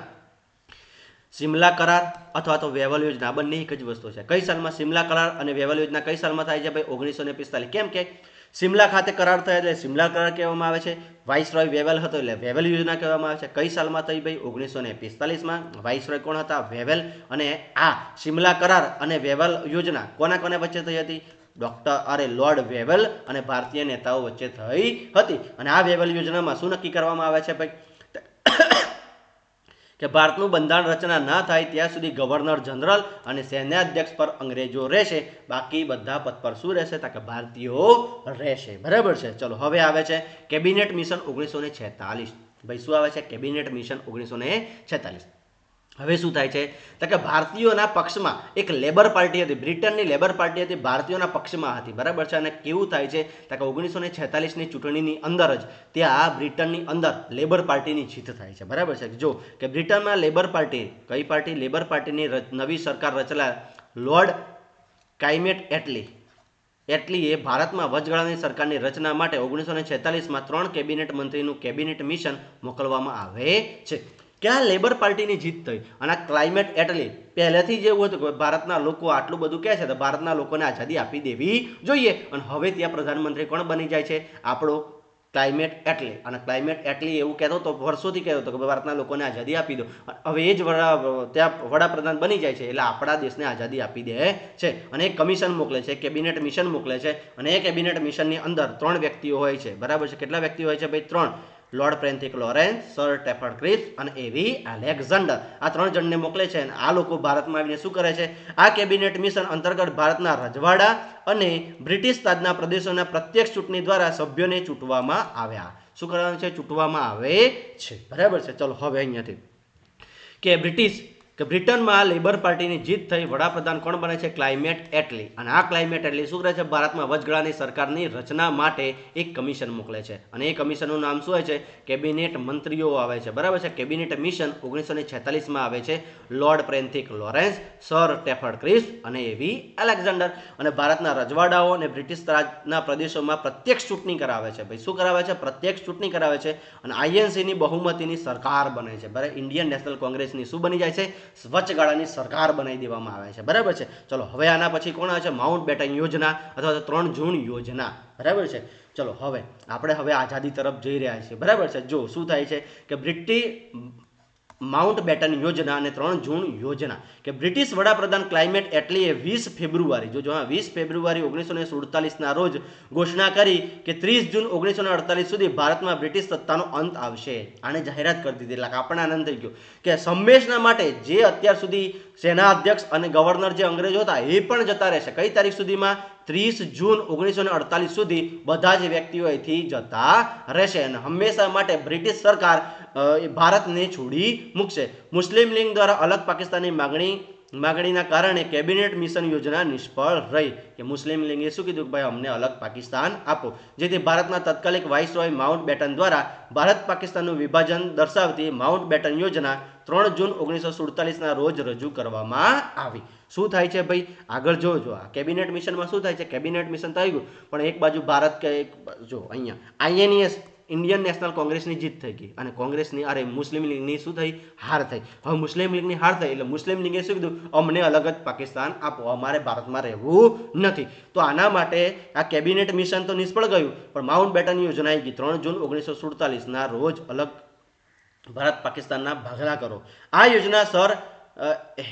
સિમલા કરાર અથવા તો વેવલ યોજના, બંને એક જ વસ્તુ છે. કઈ સાલમાં સિમલા કરાર અને વેવલ યોજના કઈ સાલમાં થાય છે ભાઈ? 1945. કેમ કે સિમલા ખાતે કરાર થયા એટલે સિમલા કરાર કહેવામાં આવે છે. વાઇસરોય વેવલ હતો એટલે વેવલ યોજના કહેવામાં આવે છે. કઈ સાલમાં થઈ ભાઈ? 1945માં. વાઇસરોય કોણ હતા? વેવલ. અને આ સિમલા કરાર અને વેવલ યોજના કોના વચ્ચે થઈ હતી? લોર્ડ વેવલ અને ભારતીય નેતાઓ વચ્ચે થઈ હતી. અને આ વેવલ યોજનામાં શું નક્કી કરવામાં આવે છે ભાઈ? કે ભારતનું બંધારણ રચના ના થાય ત્યાં સુધી ગવર્નર જનરલ અને સૈન્યાધ્યક્ષ પર અંગ્રેજો રહેશે, બાકી બધા પદ પર શું રહેશે? તો કે ભારતીયો રહેશે, બરાબર છે. ચલો હવે આવે છે કેબિનેટ મિશન 1946. ભાઈ શું આવે છે? Cabinet mission 1946. હવે શું થાય છે તો કે ભારતીયોના પક્ષમાં એક લેબર પાર્ટી હતી, બ્રિટનની લેબર પાર્ટી હતી, ભારતીયોના પક્ષમાં હતી, બરાબર છે. અને કેવું થાય છે તો કે 1946ની ચૂંટણીની અંદર જ ત્યાં બ્રિટનની અંદર લેબર પાર્ટીની જીત થાય છે, બરાબર છે. જો કે બ્રિટનમાં લેબર પાર્ટી, કઈ પાર્ટી? લેબર પાર્ટીની નવી સરકાર રચેલા લોર્ડ કાઇમેટ એટલીએ ભારતમાં વચગાળાની સરકારની રચના માટે 1946માં 3 કેબિનેટ મંત્રીનું કેબિનેટ મિશન મોકલવામાં આવે છે. ક્યાં લેબર પાર્ટીની જીત થઈ. અને ક્લાઇમેટ એટલી પહેલેથી જ એવું હતું કે ભારતના લોકો આટલું બધું કહે છે તો ભારતના લોકોને આઝાદી આપી દેવી જોઈએ. અને હવે ત્યાં પ્રધાનમંત્રી કોણ બની જાય છે? આપણો ક્લાઇમેટ એટલી. અને ક્લાઇમેટ એટલી એવું કહેતો હતો, વર્ષોથી કહેતો હતો કે ભારતના લોકોને આઝાદી આપી દો. હવે એ જ ત્યાં વડાપ્રધાન બની જાય છે એટલે આપણા દેશને આઝાદી આપી દે છે. અને એક કમિશન મોકલે છે, કેબિનેટ મિશન મોકલે છે. અને એ કેબિનેટ મિશનની અંદર 3 વ્યક્તિઓ હોય છે, બરાબર છે. કેટલા વ્યક્તિઓ હોય છે ભાઈ? 3. Lord ફ્રેન્થિક Lawrence, sir Trafford crisp અને એવી એલેક્ઝાન્ડર. આ 3 જણને મોકલે છે. અને આ લોકો ભારતમાં આવીને શું કરે છે? આ કેબિનેટ મિશન અંતર્ગત ભારતના રજવાડા અને બ્રિટિશ તાજના પ્રદેશોના પ્રત્યક્ષ ચૂંટણી દ્વારા સભ્યોને ચૂંટવામાં આવ્યા. શું કરવાનું છે? ચૂંટવામાં આવે છે, બરાબર છે. ચલો હવે અહીંયાથી કે બ્રિટનમાં લેબર પાર્ટીની જીત થઈ, વડાપ્રધાન કોણ બને છે? ક્લાઇમેટ એટલી. અને આ ક્લાઇમેટ એટલી શું કરે છે? ભારતમાં વચગાળાની સરકારની રચના માટે એક કમિશન મોકલે છે. અને એ કમિશનનું નામ શું હોય છે? કેબિનેટ મંત્રીઓ આવે છે, બરાબર છે. કેબિનેટ મિશન 1946માં આવે છે. Lord ફ્રેન્થિક Lawrence, sir Trafford crisp અને એવી એલેક્ઝાન્ડર. અને ભારતના રજવાડાઓ અને બ્રિટિશ રાજના પ્રદેશોમાં પ્રત્યક્ષ ચૂંટણી કરાવે છે. ભાઈ શું કરાવે છે? પ્રત્યક્ષ ચૂંટણી કરાવે છે. અને આઈએનસીની બહુમતીની સરકાર બને છે, બરાબર. ઇન્ડિયન નેશનલ કોંગ્રેસની શું બની જાય છે? વચગાળાની સરકાર બનાવી દેવામાં આવે છે, બરાબર છે. ચલો હવે આના પછી કોણ આવે છે? માઉન્ટ બેટન યોજના અથવા તો 3 જૂન યોજના, બરાબર છે. ચલો હવે આપણે આઝાદી તરફ જઈ રહ્યા છીએ, બરાબર છે. જો શું થાય છે કે માઉન્ટ બેટન યોજના અને 3 જૂન યોજના. કે બ્રિટિશ વડાપ્રધાન ક્લાઇમેટ એટલીએ 20 ફેબ્રુઆરી 20 ફેબ્રુઆરી 1947ના રોજ ઘોષણા કરી કે 30 જૂન 1948 સુધી ભારતમાં બ્રિટિશ સત્તાનો અંત આવશે. આને જાહેરાત કરી દીધી. એટલે આપણને આનંદ થઈ ગયો કે હંમેશના માટે જે અત્યાર સુધી સેના અધ્યક્ષ અને ગવર્નર જે અંગ્રેજો હતા એ પણ જતા રહેશે. કઈ તારીખ સુધીમાં? 30 જૂન 1948 સુધી બધા જ વ્યક્તિઓ અહીંથી જતા રહેશે. અને હંમેશા માટે બ્રિટિશ સરકાર ભારતને છોડી મૂકશે. મુસ્લિમ લીગ દ્વારા અલગ પાકિસ્તાનની માગણીના કારણે કેબિનેટ મિશન યોજના નિષ્ફળ રહી. કે મુસ્લિમ લીગે શું કીધું? ભાઈ અમને અલગ પાકિસ્તાન આપો. જેથી ભારતના તત્કાલિક વાઇસરોય માઉન્ટ બેટન દ્વારા ભારત પાકિસ્તાનનું વિભાજન દર્શાવતી માઉન્ટ બેટન યોજના 3 જૂન 1947ના રોજ રજૂ કરવામાં આવી. શું થાય છે ભાઈ? આગળ જોજો. આ કેબિનેટ મિશનમાં શું થાય છે? કેબિનેટ મિશન થઈ ગયું, પણ એક બાજુ ભારત કે એક જો અહીંયા આઈએનએસ ઇન્ડિયન નેશનલ કોંગ્રેસની જીત થઈ ગઈ અને કોંગ્રેસની મુસ્લિમ લીગની શું થઈ? હાર થઈ. હવે મુસ્લિમ લીગની હાર થઈ એટલે મુસ્લિમ લીગે શું કીધું? અમને અલગ જ પાકિસ્તાન આપો, અમારે ભારતમાં રહેવું નથી. તો આના માટે આ કેબિનેટ મિશન તો નિષ્ફળ ગયું, પણ માઉન્ટ બેટન યોજના આવી ગઈ. 3 જૂન 1947ના રોજ અલગ ભારત પાકિસ્તાનના ભાગલા કરો. આ યોજના સર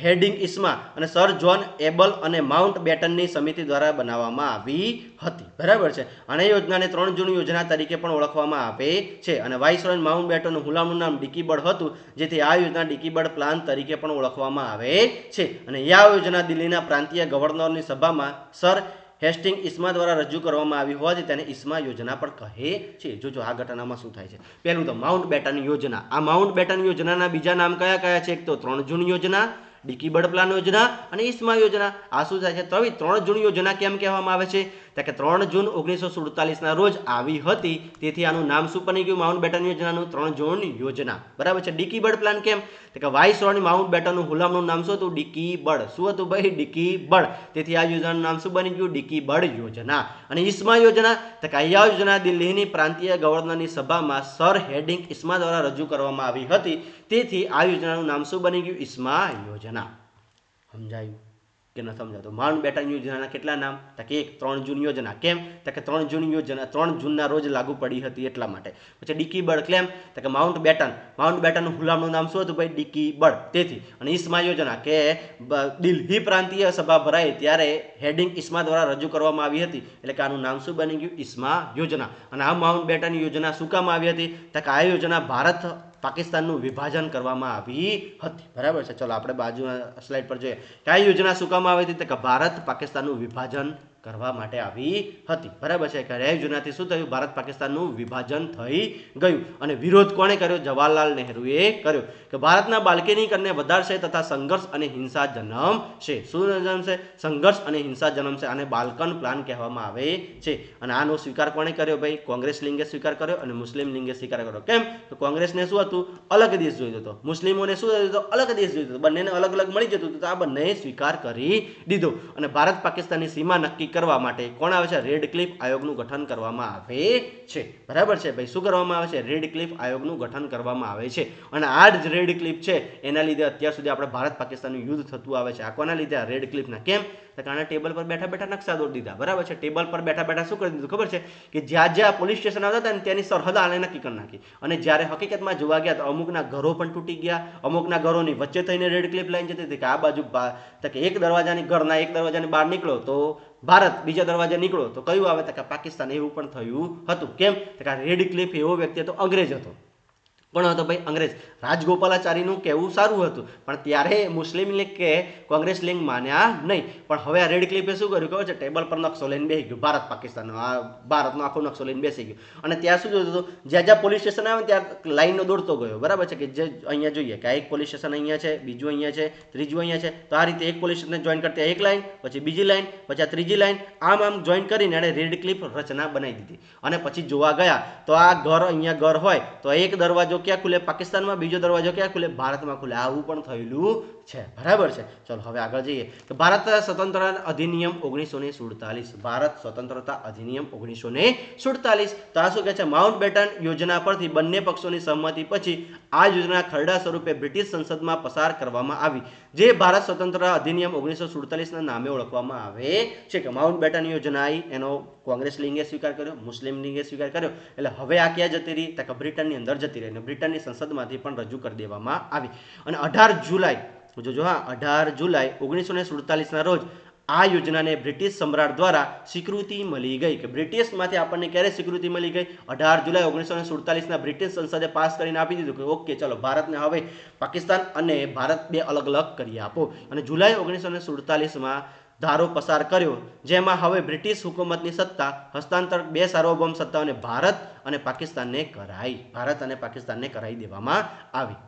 હેડિંગ ઇસ્મા અને સર જોન એબલ અને માઉન્ટ બેટનની સમિતિ દ્વારા બનાવવામાં આવી હતી, બરાબર છે. અને યોજનાને 3 જૂન યોજના તરીકે પણ ઓળખવામાં આવે છે. અને વાઇસરોય માઉન્ટ બેટનનું હુલામણું નામ ડિકીબર્ડ હતું, જેથી આ યોજના ડિકીબર્ડ પ્લાન તરીકે પણ ઓળખવામાં આવે છે. અને આ યોજના દિલ્હીના પ્રાંતીય ગવર્નરની સભામાં સર હેસ્ટિંગ ઇસ્મા દ્વારા રજૂ કરવામાં આવી હોવાથી તેને ઇસ્મા યોજના પણ કહે છે. જોજો આ ઘટનામાં શું થાય છે. પહેલું તો માઉન્ટ બેટન યોજના. આ માઉન્ટ બેટન યોજનાના બીજા નામ કયા કયા છે? એક તો 3 જૂન યોજના, ડિકીબર્ડ પ્લાન યોજના અને ઇસ્મા યોજના. આ શું થાય છે? 3 જૂન યોજના કેમ કહેવામાં આવે છે? કે 3 જૂન 1947ના રોજ આવી હતી, તેથી આનું નામ શું બની ગયું? માઉન્ટ બેટન યોજનાનું 3 જૂન યોજના, બરાબર છે. ડિકીબર્ડ પ્લાન કેમ? કે વાઇસરોય માઉન્ટ બેટનનું હુલામણું નામ શું હતું? ડિકીબર્ડ. શું હતું ભાઈ? ડિકીબર્ડ. તેથી આ યોજનાનું નામ શું બની ગયું? ડિકીબર્ડ યોજના. અને ઇસ્મા યોજના, તો કે આ યોજના દિલ્હીની પ્રાંતીય ગવર્નરની સભામાં સર હેડિંગ ઇસ્મા દ્વારા રજૂ કરવામાં આવી હતી, તેથી આ યોજનાનું નામ શું બની ગયું? ઇસ્મા યોજના. સમજાયું કે ન સમજાતું? માઉન્ટ બેટન યોજનાના કેટલા નામ? તો કે 3 જૂન યોજના. કેમ? તો કે 3 જૂન યોજના 3 જૂનના રોજ લાગુ પડી હતી એટલા માટે. પછી ડિકીબર્ડ કેમ? તો કે માઉન્ટ બેટનનું હુલામણું નામ શું હતું ભાઈ? ડિકીબર્ડ. તેથી અને ઇસ્મા યોજના કે દિલ્હી પ્રાંતીય સભા ભરાઈ ત્યારે હેડિંગ ઇસ્મા દ્વારા રજૂ કરવામાં આવી હતી, એટલે કે આનું નામ શું બની ગયું? ઇસ્મા યોજના. અને આ માઉન્ટ બેટન યોજના શું કામ આવી હતી? તો કે આ યોજના ભારત પાકિસ્તાનનું વિભાજન કરવામાં આવી હતી, બરાબર છે. ચલો આપણે બાજુના સ્લાઇડ પર જોઈએ. કઈ યોજના શું કામ આવી હતી? તો કે ભારત પાકિસ્તાનનું વિભાજન કરવા માટે આવી હતી, બરાબર છે કે 2 જૂનથી શું થયું, ભારત પાકિસ્તાનનું વિભાજન થઈ ગયું. અને વિરોધ કોણે કર્યો, જવાહરલાલ નહેરુએ કર્યો કે ભારતના બાલ્કનીકરણને વધારશે તથા સંઘર્ષ અને હિંસા જન્મશે. શું જન્મશે? સંઘર્ષ અને હિંસા જન્મશે. આને બાલ્કન પ્લાન કહેવામાં આવે છે. અને આનો સ્વીકાર કોણે કર્યો ભાઈ, કોંગ્રેસ લીગે સ્વીકાર કર્યો અને મુસ્લિમ લીગે સ્વીકાર કર્યો. કેમ? તો કોંગ્રેસને શું હતું, અલગ દેશ જોઈતો હતો, મુસ્લિમોને શું જોઈતો હતો, અલગ દેશ જોઈતો હતો, બંનેને અલગ અલગ મળી જતું હતું, તો આ બંનેએ સ્વીકાર કરી દીધો. અને ભારત પાકિસ્તાનની સીમા નક્કી કરવા માટે કોણ આવે છે, રેડ ક્લિફ આયોગનું ગઠન કરવામાં આવે છે, બરાબર છે ભાઈ. શું કરવામાં આવે છે, રેડ ક્લિફ આયોગનું ગઠન કરવામાં આવે છે. અને આ જ રેડ ક્લિફ છે એના લીધે અત્યાર સુધી આપણે ભારત પાકિસ્તાનનું યુદ્ધ થતું આવે છે. આ કોના લીધે, આ રેડ ક્લિફના. કેમ? તો કારણ ટેબલ પર બેઠા બેઠા નકશા દોરી દીધા, બરાબર છે. ટેબલ પર બેઠા બેઠા શું કરી દીધું ખબર છે કે જ્યાં જ્યાં પોલીસ સ્ટેશન આવતા હતા ને ત્યાંની સરહદ આને નક્કી કરી નાખી. અને જ્યારે હકીકતમાં જોવા ગયા તો અમુકના ઘરો પણ તૂટી ગયા, અમુકના ઘરોની વચ્ચે થઈને રેડ ક્લિફ લાઈન જતી હતી કે આ બાજુ કે એક દરવાજાની ઘરના એક દરવાજાની બહાર નીકળો તો ભારત, બીજા દરવાજા નીકળો તો કયું આવે, તો કે પાકિસ્તાન. એવું પણ થયું હતું. કેમ? તો કે રેડ ક્લિફ એવો વ્યક્તિ હતો, અંગ્રેજ હતો. કોણ હતો ભાઈ, અંગ્રેજ. રાજગોપાલાચારીનું કહેવું સારું હતું પણ ત્યારે મુસ્લિમ લીગ કે કોંગ્રેસ લીગ માન્યા નહીં. પણ હવે આ રેડ ક્લિફે શું કર્યું ખબર છે, ટેબલ પર નકશો લઈને બેસી ગયું, ભારત પાકિસ્તાનનો, આ ભારતનો આખો નકશો લઈને બેસી ગયો. અને ત્યાં શું જોતું હતું, જ્યાં જ્યાં પોલીસ સ્ટેશન આવે ત્યાં લાઈનનો દોડતો ગયો, બરાબર છે. કે જે અહીંયા જોઈએ કે આ એક પોલીસ સ્ટેશન અહીંયા છે, બીજું અહીંયા છે, ત્રીજું અહીંયા છે, તો આ રીતે એક પોલીસ સ્ટેશનને જોઈન કરતા એક લાઈન, પછી બીજી લાઈન, પછી આ ત્રીજી લાઈન, આમ જોઈન કરીને એણે રેડ ક્લિફ રચના બનાવી દીધી. અને પછી જોવા ગયા તો આ ઘર, અહીંયા ઘર હોય તો એક દરવાજો ક્યાં ખુલે, પાકિસ્તાનમાં, બીજો દરવાજો ક્યાં ખુલે, ભારતમાં ખુલે. આવું પણ થયેલું છે, બરાબર છે. ચલો હવે આગળ જઈએ તો ભારત સ્વતંત્રતા અધિનિયમ 1947. ભારત સ્વતંત્રતા અધિનિયમ 1947. તો આ શું કહે છે, માઉન્ટ બેટન યોજના પરથી બંને પક્ષોની સહમતિ પછી આ યોજના ખરડા સ્વરૂપે બ્રિટિશ સંસદમાં પસાર કરવામાં આવી, જે ભારત સ્વતંત્રતા અધિનિયમ 1947 ના નામે ઓળખવામાં આવે છે. કે માઉન્ટ બેટન યોજના આવી, એનો કોંગ્રેસ લીગે સ્વીકાર કર્યો, મુસ્લિમ લીગે સ્વીકાર કર્યો. એટલે હવે આ ક્યાં જતી રહી, તો કે બ્રિટનની અંદર જતી રહી. અને બ્રિટનની સંસદમાંથી પણ રજૂ કરી દેવામાં આવી. અને 18 જુલાઈ, જોજો હા, 18 જુલાઈ 1947 ના રોજ આ યોજનાને બ્રિટિશ સમ્રાટ દ્વારા સ્વીકૃતિ મળી ગઈ. કે બ્રિટિશમાંથી આપણને ક્યારે સ્વીકૃતિ મળી ગઈ, 18 જુલાઈ 1947 ના બ્રિટિશ સંસદે પાસ કરીને આપી દીધું કે ઓકે ચલો ભારતને હવે પાકિસ્તાન અને ભારત બે અલગ અલગ કરી આપો. અને જુલાઈ 1947 ધારો પસાર કર્યો, જેમાં હવે બ્રિટિશ હુકુમતની સત્તા હસ્તાંતર બે સાર્વભૌમ સત્તાઓને ભારત અને પાકિસ્તાનને કરાઈ દેવામાં આવી.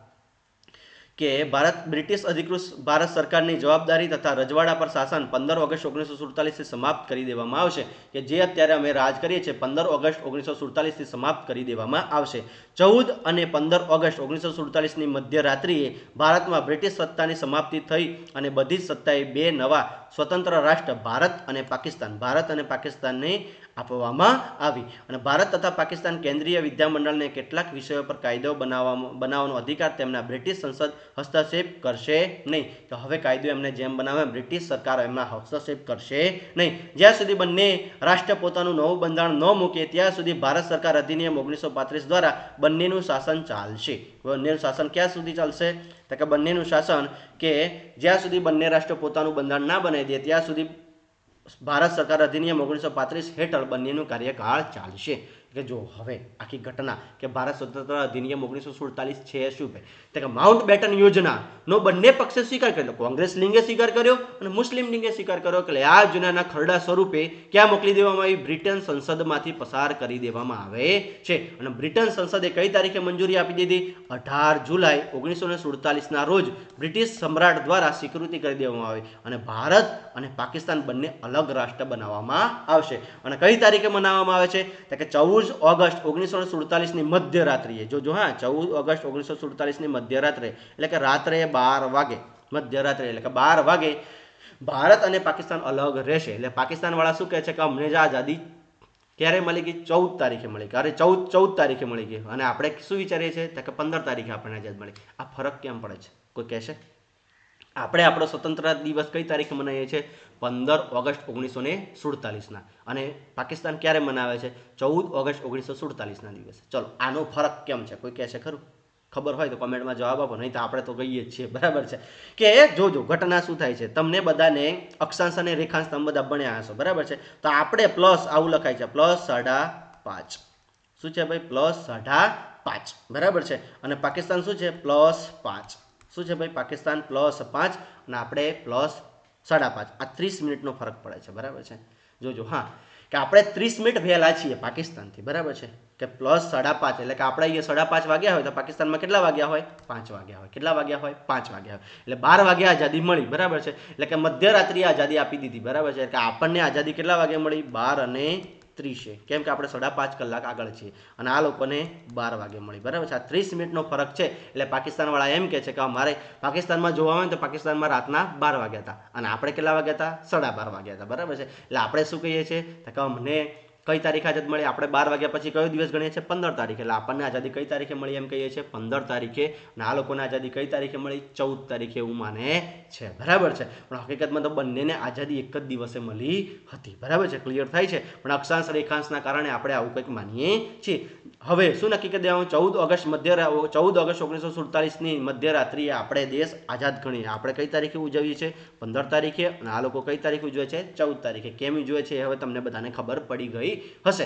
કે ભારત બ્રિટિશ અધિકૃત ભારત સરકારની જવાબદારી તથા રજવાડા પર શાસન 15 ઓગસ્ટ 1947 થી સમાપ્ત કરી દેવામાં આવશે. કે જે અત્યારે અમે રાજ કરીએ છીએ 15 ઓગસ્ટ 1947 થી સમાપ્ત કરી દેવામાં આવશે. 14 અને 15 ઓગસ્ટ 1947 ની મધ્યરાત્રિએ ભારતમાં બ્રિટિશ સત્તાની સમાપ્તિ થઈ અને બધી જ સત્તાએ બે નવા સ્વતંત્ર રાષ્ટ્ર ભારત અને પાકિસ્તાનને આપવામાં આવી. અને ભારત તથા પાકિસ્તાન કેન્દ્રીય વિદ્યામંડળને કેટલાક વિષયો પર કાયદો બનાવવાનો અધિકાર તેમના બ્રિટિશ સંસદ હસ્તક્ષેપ કરશે નહીં. તો હવે કાયદો એમને જેમ બનાવે બ્રિટિશ સરકાર એમના હસ્તક્ષેપ કરશે નહીં. જ્યાં સુધી બંને રાષ્ટ્ર પોતાનું નવું બંધારણ ન મૂકે ત્યાં સુધી ભારત સરકાર અધિનિયમ 1935 દ્વારા બંનેનું શાસન ચાલશે. બંનેનું શાસન ક્યાં સુધી ચાલશે, તો કે બંનેનું શાસન કે જ્યાં સુધી બંને રાષ્ટ્ર પોતાનું બંધારણ ના બનાવી દે ત્યાં સુધી ભારત સરકાર અધિનિયમ 1935 હેઠળ બંનેનું કાર્યકાળ ચાલશે. કે જો હવે આખી ઘટના કે ભારત સ્વતંત્ર અધિનિયમ 1947 છે શું ભાઈ, તો કે માઉન્ટ બેટન યોજનાનો બંને પક્ષે સ્વીકાર કર્યો, કોંગ્રેસ લીગે સ્વીકાર કર્યો અને મુસ્લિમ લીગે સ્વીકાર કર્યો. એટલે આ યોજનાના ખરડા સ્વરૂપે ક્યાં મોકલી દેવામાં આવી, બ્રિટન સંસદમાંથી પસાર કરી દેવામાં આવે છે. અને બ્રિટન સંસદે કઈ તારીખે મંજૂરી આપી દીધી, 18 જુલાઈ 1947 ના રોજ બ્રિટિશ સમ્રાટ દ્વારા સ્વીકૃતિ કરી દેવામાં આવી અને ભારત અને પાકિસ્તાન બંને અલગ રાષ્ટ્ર બનાવવામાં આવશે. અને કઈ તારીખે મનાવવામાં આવે છે, તો કે 14 ઓગસ્ટ 1947 ની મધ્યરાત્રિએ. જોજો હા, 14 ઓગસ્ટ 1947 ની મધ્યરાત્રે એટલે કે રાત્રે 12 વાગે, મધ્યરાત્રે એટલે કે 12 વાગે ભારત અને પાકિસ્તાન અલગ રહેશે. એટલે પાકિસ્તાન વાળા શું કહે છે કે અમને જ આઝાદી ક્યારે મળી ગઈ, 14 તારીખે મળી ગઈ. અરે 14 તારીખે મળી ગઈ અને આપણે શું વિચારીએ છીએ તો કે 15 તારીખે આપણને આઝાદ મળી. આ ફરક કેમ પડે છે, કોઈ કહેશે? આપણે આપણો સ્વતંત્રતા દિવસ કઈ તારીખે મનાવીએ છીએ, 15 ઓગસ્ટ 1947 અને પાકિસ્તાન ક્યારે મનાવે છે, 14 ઓગસ્ટ 1947 ના દિવસે. ચલો આનો ફરક કેમ છે, કોઈ કહેશે ખરું? ખબર હોય તો કોમેન્ટમાં જવાબ આપો, નહીં તો આપણે તો કહીએ જ છીએ, બરાબર છે. કે જોજો ઘટના શું થાય છે, તમને બધાને અક્ષાંશ અને રેખાંશ તમે બધા ભણ્યા હશો, બરાબર છે. તો આપણે પ્લસ આવું લખાય છે +5.5. શું છે ભાઈ, +5.5, બરાબર છે. અને પાકિસ્તાન શું છે, +5. શું છે ભાઈ, પાકિસ્તાન +5 અને આપણે 5:30 આ 30 મિનિટનો ફરક પડે છે બરાબર છે જોજો હા કે આપણે 30 મિનિટ વહેલા છીએ પાકિસ્તાનથી બરાબર છે કે +5:30 એટલે કે આપણે અહીંયા 5:30 વાગ્યા હોય તો પાકિસ્તાનમાં કેટલા વાગ્યા હોય 5 વાગ્યા હોય કેટલા વાગ્યા હોય 5 વાગ્યા હોય એટલે 12 વાગ્યા આઝાદી મળી બરાબર છે એટલે કે મધ્યરાત્રિએ આઝાદી આપી દીધી બરાબર છે કે આપણને આઝાદી કેટલા વાગે મળી 12:30 કેમ કે આપણે 5.5 કલાક આગળ છીએ અને આ લોકોને 12 વાગે મળી બરાબર છે આ 30 મિનિટનો ફરક છે એટલે પાકિસ્તાનવાળા એમ કહે છે કે અમારે પાકિસ્તાનમાં જોવા આવે તો પાકિસ્તાનમાં રાતના 12 વાગ્યા હતા અને આપણે કેટલા વાગ્યા હતા 12:30 વાગ્યા હતા બરાબર છે એટલે આપણે શું કહીએ છીએ કે અમને કઈ તારીખે આઝાદ મળી આપણે 12 વાગ્યા પછી કયો દિવસ ગણીએ છીએ 15 તારીખે એટલે આપણને આઝાદી કઈ તારીખે મળી એમ કહીએ છીએ 15 તારીખે અને આ લોકોને આઝાદી કઈ તારીખે મળી 14 તારીખે એવું માને છે બરાબર છે પણ હકીકતમાં તો બંનેને આઝાદી એક જ દિવસે મળી હતી બરાબર છે ક્લિયર થાય છે પણ અક્ષાંશ રેખાંશના કારણે આપણે આવું કંઈક માનીએ છીએ હવે શું નક્કી કરી દેવાનું 14 ઓગસ્ટ 1947ની મધ્યરાત્રિએ આપણે દેશ આઝાદ ગણીએ આપણે કઈ તારીખે ઉજવીએ છીએ 15 તારીખે અને આ લોકો કઈ તારીખે ઉજવે છે 14 તારીખે કેમ ઉજવે છે હવે તમને બધાને ખબર પડી ગઈ હશે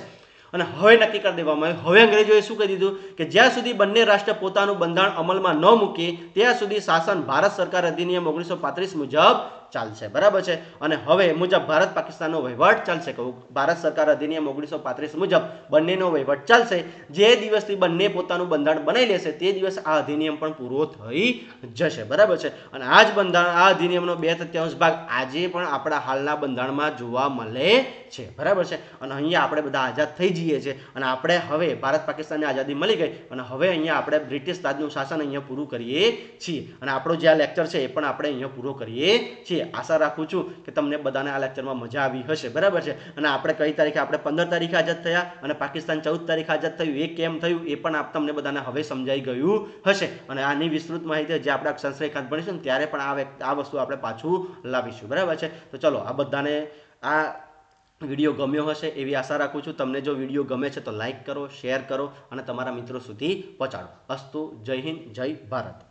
અને હવે નક્કી કરી દેવામાં આવ્યું હવે અંગ્રેજોએ શું કહી દીધું કે જ્યાં સુધી બંને રાષ્ટ્ર પોતાનું બંધારણ અમલમાં ન મૂકે ત્યાં સુધી શાસન ભારત સરકાર અધિનિયમ 1935 મુજબ ચાલશે બરાબર છે અને હવે મુજબ ભારત પાકિસ્તાનનો વહીવટ ચાલશે કહું ભારત સરકાર અધિનિયમ 1935 મુજબ બંનેનો વહીવટ ચાલશે જે દિવસથી બંને પોતાનું બંધારણ બનાવી લેશે તે દિવસ આ અધિનિયમ પણ પૂરો થઈ જશે બરાબર છે અને આ જ બંધારણ આ અધિનિયમનો 2/3 ભાગ આજે પણ આપણા હાલના બંધારણમાં જોવા મળે છે બરાબર છે અને અહીંયા આપણે બધા આઝાદ થઈ જઈએ છીએ અને આપણે હવે ભારત પાકિસ્તાનની આઝાદી મળી ગઈ અને હવે અહીંયા આપણે બ્રિટિશ તાજનું શાસન અહીંયા પૂરું કરીએ છીએ અને આપણો જે આ લેક્ચર છે એ પણ આપણે અહીંયા પૂરો કરીએ છીએ આશા રાખું છું કે તમને બધાને આ લેક્ચરમાં મજા આવી હશે બરાબર છે અને આપણે કઈ તારીખે આપણે 15 તારીખે આઝાદ થયા અને પાકિસ્તાન 14 તારીખે આઝાદ થયું એ કેમ થયું એ પણ તમને બધાને હવે સમજાઈ ગયું હશે અને આની વિસ્તૃત માહિતી જે આપણે અક્ષાંશ રેખાંશ ભણીશું ને ત્યારે પણ આ વસ્તુ આપણે પાછું લાવીશું બરાબર છે તો ચલો આ બધાને આ વિડીયો ગમ્યો હશે એવી આશા રાખું છું તમને જો વિડીયો ગમે છે તો લાઈક કરો શેર કરો અને તમારા મિત્રો સુધી પહોંચાડો અસ્તુ જય હિન્દ જય ભારત